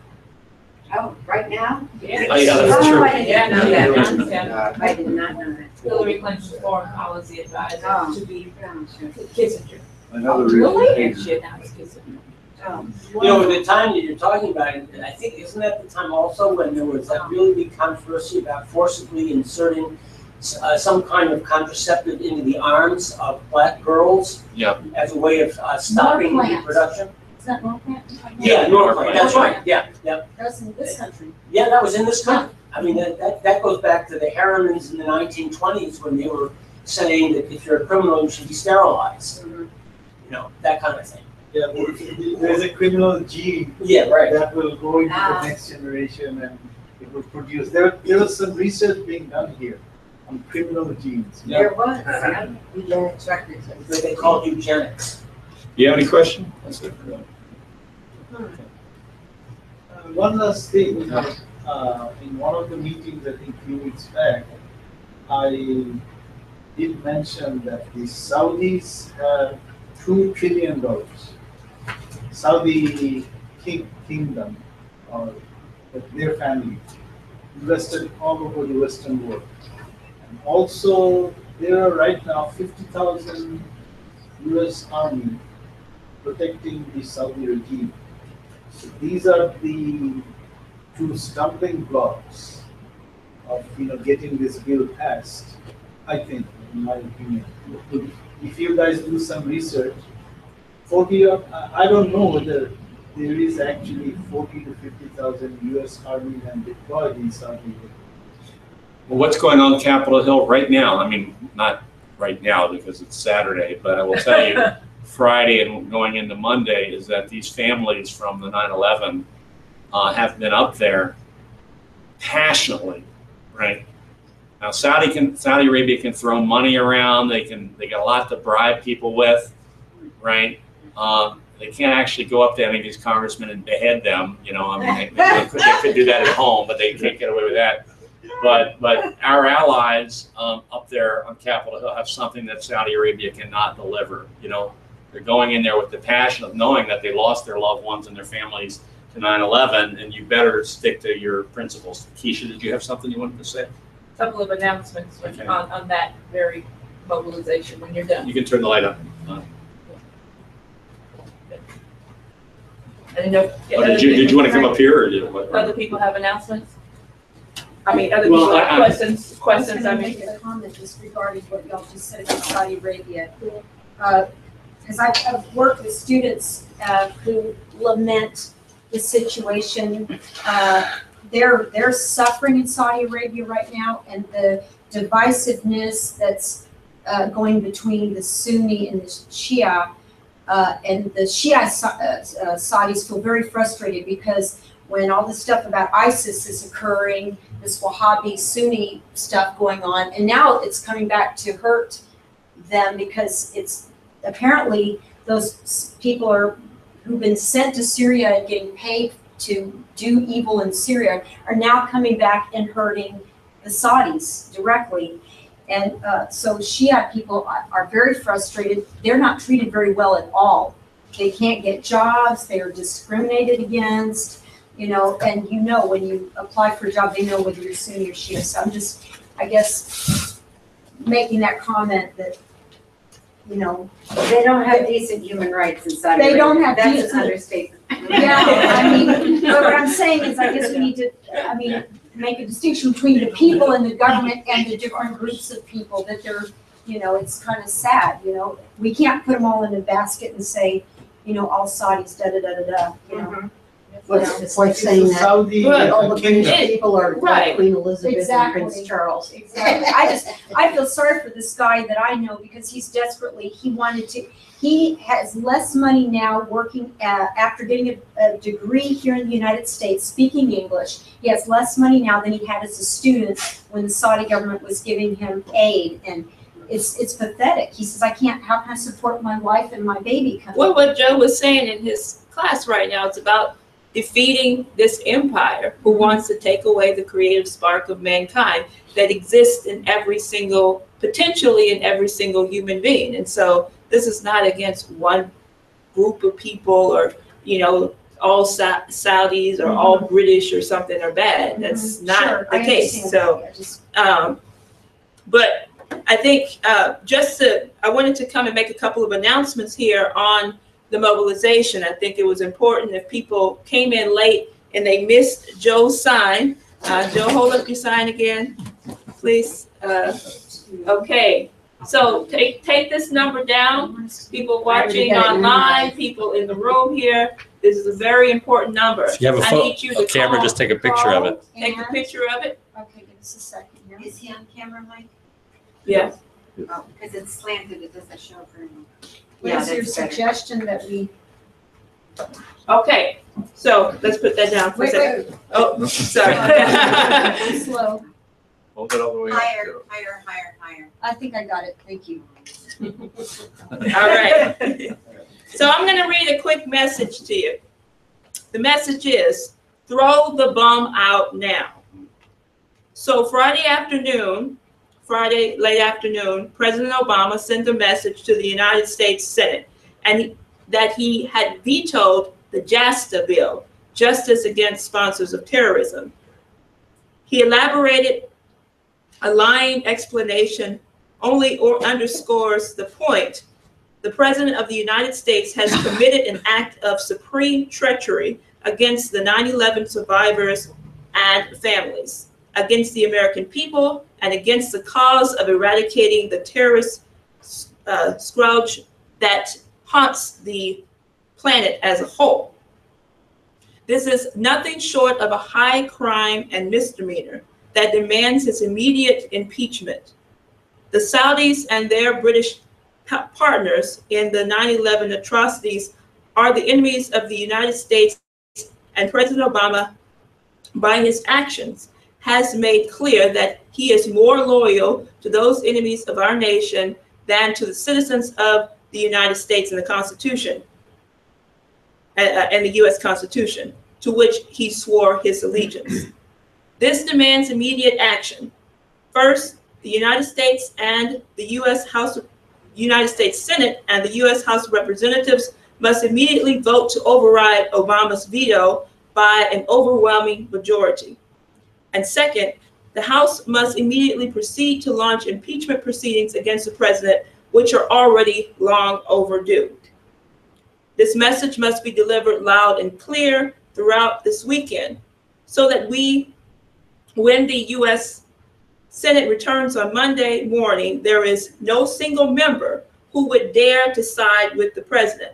Oh, right now? Yeah. Oh, yeah, that's Oh, true. I didn't Yeah, know no, that. yeah. I did not know that. Hillary Clinton's foreign policy advisor Oh. to be Oh, sure. Kissinger. Another Really? And reason. she announced Kissinger. Oh. The time that you're talking about, and I think, isn't that the time also when there was like really big controversy about forcibly inserting some kind of contraceptive into the arms of black girls? Yeah. As a way of stopping Norplant. reproduction? Is that Norplant? Yeah, Norplant, that's right, yeah. That was in this country. Yeah, that was in this country. I mean, that goes back to the Harrimans in the 1920s when they were saying that if you're a criminal, you should be sterilized. That kind of thing. Yeah, there's a criminal gene Yeah, right. that will go into Ah. the next generation and it will produce. There was some research being done here on criminal genes. There was, yeah. Eugenics records. What they call eugenics. Do you have any question? One last thing, in one of the meetings, I think few weeks back, I did mention that the Saudis have $2 trillion. Saudi kingdom, or their family, invested all over the Western world. And also, there are right now 50,000 US Army protecting the Saudi regime. So these are the two stumbling blocks of getting this bill passed, I think, in my opinion. If you guys do some research, 40 or I don't know whether there is actually 40 to 50,000 US Army and deployed in Saudi Arabia. Well, what's going on Capitol Hill right now? I mean, not right now because it's Saturday, but I will tell you, Friday and going into Monday is that these families from the 9/11 have been up there passionately, right? Now Saudi Arabia can throw money around. They got a lot to bribe people with, right? They can't actually go up to any of these congressmen and behead them. You know, I mean, they could do that at home, but they can't get away with that. But our allies up there on Capitol Hill have something that Saudi Arabia cannot deliver. You know, they're going in there with the passion of knowing that they lost their loved ones and their families to 9/11, and you better stick to your principles. Keisha, did you have something you wanted to say? A couple of announcements Okay. on that very mobilization when you're done. You can turn the light up. I didn't know. Oh, did you want to come up here, or did what? Other people have announcements? I mean, other Well, people have I questions, I was I gonna mean. make a comment just regarding what y'all just said about Saudi Arabia. Because I've worked with students who lament the situation. They're suffering in Saudi Arabia right now, and the divisiveness that's going between the Sunni and the Shia. And the Shia Saudis feel very frustrated because when all this stuff about ISIS is occurring, this Wahhabi Sunni stuff going on, and now it's coming back to hurt them because it's apparently those people who've been sent to Syria and getting paid to do evil in Syria are now coming back and hurting the Saudis directly. And so Shia people are very frustrated. They're not treated very well at all. They can't get jobs. They are discriminated against, you know, and you know when you apply for a job, they know whether you're Sunni or Shia. So I'm just, I guess, making that comment that, you know. They don't have decent human rights in Saudi Arabia. They don't have That's decent- an understatement. Yeah, I mean, but what I'm saying is I guess we need to, make a distinction between the people and the government and the different groups of people that they're, you know, it's kind of sad, you know. We can't put them all in a basket and say, you know, all Saudis, da-da-da-da-da, you know. It's like saying that Saudi all the British It- people are right. like Queen Elizabeth Exactly. and Prince Charles. Exactly. I feel sorry for this guy that I know because he has less money now working after getting a degree here in the United States, speaking English. He has less money now than he had as a student when the Saudi government was giving him aid. And it's pathetic. He says, how can I support my wife and my baby coming? Well, what Joe was saying in his class right now, it's about defeating this empire who wants to take away the creative spark of mankind that exists potentially in every single human being. And so this is not against one group of people or, you know, all Saudis or all British or something are bad. That's not the case. So, but I think I wanted to come and make a couple of announcements here on the mobilization. I think it was important if people came in late and they missed Joe's sign. Joe, hold up your sign again, please. Okay, so take this number down. People watching online, people in the room here. This is a very important number. If you have a camera, just take a picture of it. Take a picture of it. Okay, give us a second here. Is he on camera, Mike? Yes. Oh, because it's slanted, it doesn't show for him. What is your suggestion that we? Okay, so let's put that down for a second. Wait. Oh, sorry. Slow. Hold it all the way up. Higher, Joe. higher, higher, higher. I think I got it. Thank you. All right. So I'm going to read a quick message to you. The message is, throw the bomb out now. So Friday late afternoon, President Obama sent a message to the United States Senate and that he had vetoed the JASTA bill, Justice Against Sponsors of Terrorism. He elaborated a lying explanation only underscores the point. The President of the United States has committed an act of supreme treachery against the 9/11 survivors and families, against the American people, and against the cause of eradicating the terrorist scourge that haunts the planet as a whole. This is nothing short of a high crime and misdemeanor that demands his immediate impeachment. The Saudis and their British partners in the 9/11 atrocities are the enemies of the United States And President Obama, by his actions, has made clear that he is more loyal to those enemies of our nation than to the citizens of the United States and the Constitution, and the U.S. Constitution, to which he swore his allegiance. This demands immediate action. First, the United States and the United States Senate and the U.S. House of Representatives must immediately vote to override Obama's veto by an overwhelming majority. And second, the House must immediately proceed to launch impeachment proceedings against the president, which are already long overdue. This message must be delivered loud and clear throughout this weekend so that when the U.S. Senate returns on Monday morning, there is no single member who would dare to side with the president.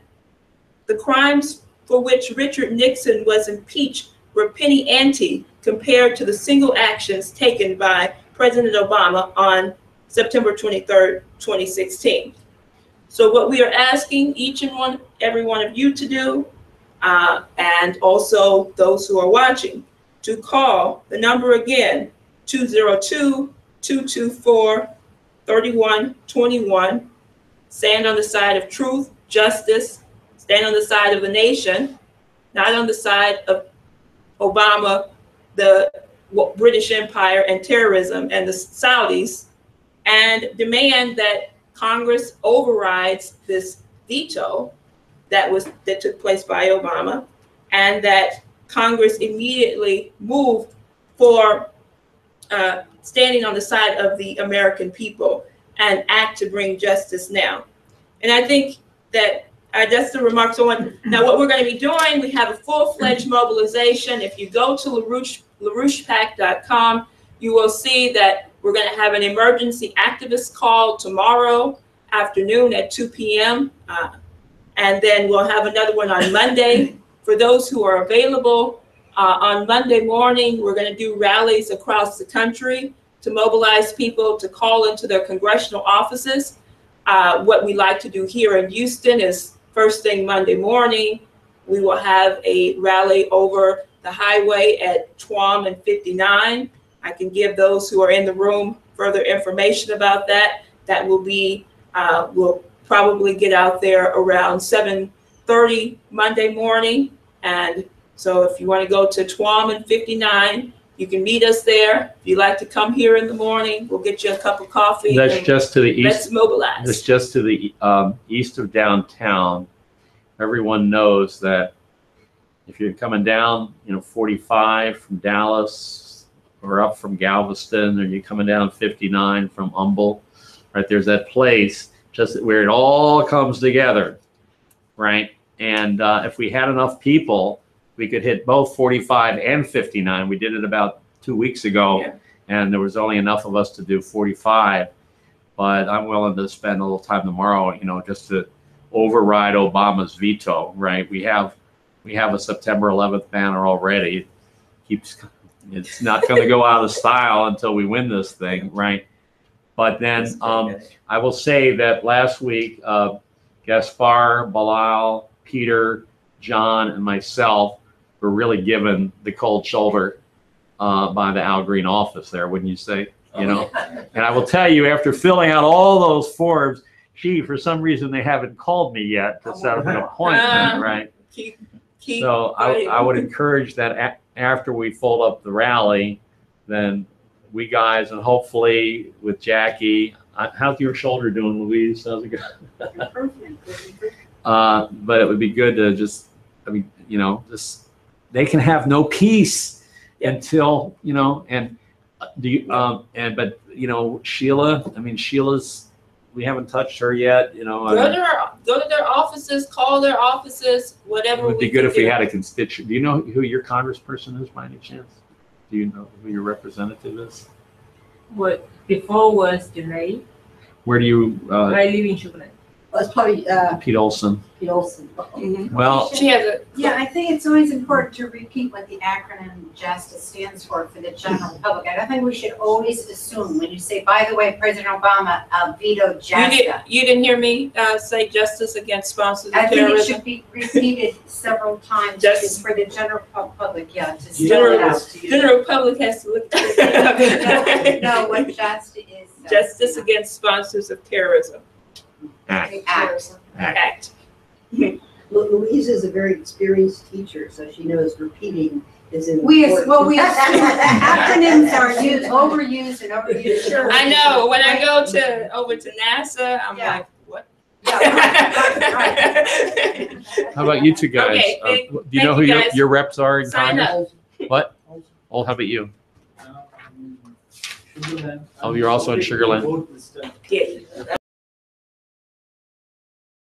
The crimes for which Richard Nixon was impeached were penny ante compared to the single actions taken by President Obama on September 23rd, 2016. So what we are asking each and every one of you to do, and also those who are watching, to call the number again, 202-224-3121. Stand on the side of truth, justice, stand on the side of the nation, not on the side of Obama, the British Empire and terrorism and the Saudis, and demand that Congress overrides this veto that took place by Obama, and that Congress immediately moved for standing on the side of the American people and act to bring justice now. And I think that that's the remarks I want. Now, what we're going to be doing, we have a full-fledged mobilization. If you go to LaRouchePAC.com, you will see that we're going to have an emergency activist call tomorrow afternoon at 2 p.m. And then we'll have another one on Monday. For those who are available, on Monday morning, we're going to do rallies across the country to mobilize people to call into their congressional offices. What we like to do here in Houston is first thing Monday morning, we will have a rally over the highway at Tuam and 59. I can give those who are in the room further information about that. That will be, we'll probably get out there around 7:30 Monday morning. And so if you want to go to Tuam and 59, you can meet us there. If you'd like to come here in the morning, we'll get you a cup of coffee. That's just to the east. Let's mobilize. That's just to the east of downtown. Everyone knows that if you're coming down, 45 from Dallas or up from Galveston, or you're coming down 59 from Humble, right? There's that place just where it all comes together, right? And if we had enough people, we could hit both 45 and 59. We did it about 2 weeks ago, yeah. And there was only enough of us to do 45. But I'm willing to spend a little time tomorrow, just to override Obama's veto, right? We have a September 11th banner already. It's not going to go out of style until we win this thing, right? But then I will say that last week, Gaspar, Bilal, Peter, John, and myself were really given the cold shoulder by the Al Green office there, wouldn't you say? And I will tell you, after filling out all those forms, gee, for some reason they haven't called me yet to set up an appointment, right? So I would encourage that after we fold up the rally, then we guys, and hopefully with Jackie, how's your shoulder doing, Louise? How's it going? But it would be good to just, they can have no peace until, and do you, but Sheila, Sheila's, we haven't touched her yet, Go to their offices, call their offices, whatever. It would be good if we had a constituent. Do you know who your congressperson is by any chance? Do you know who your representative is? What before was Delay. Where do you? I live in Sugarland. Well, it's probably, Pete Olson. Pete Olson. Well, She has a, Yeah, I think it's always important to repeat what the acronym JASTA stands for the general public. I don't think we should always assume when you say, by the way, President Obama vetoed JASTA. you didn't hear me say justice against sponsors I of think it terrorism? should be repeated several times Just- for the general public, yeah, to spell it out. General public has to look at it. No, what JASTA is. Justice against sponsors of terrorism Act. act. Louise is a very experienced teacher, so she knows repeating is important. Acronyms are overused and overused. Sure. I know, when I go over to NASA, I'm Yeah. like, what? Yeah, right. How about you two guys? Okay, Do you know who thank you, your, guys. your reps are in Sign Congress? up. What? Oh, how about you? Sugarland. Oh, you're also in Sugarland. Vote this time. Yeah.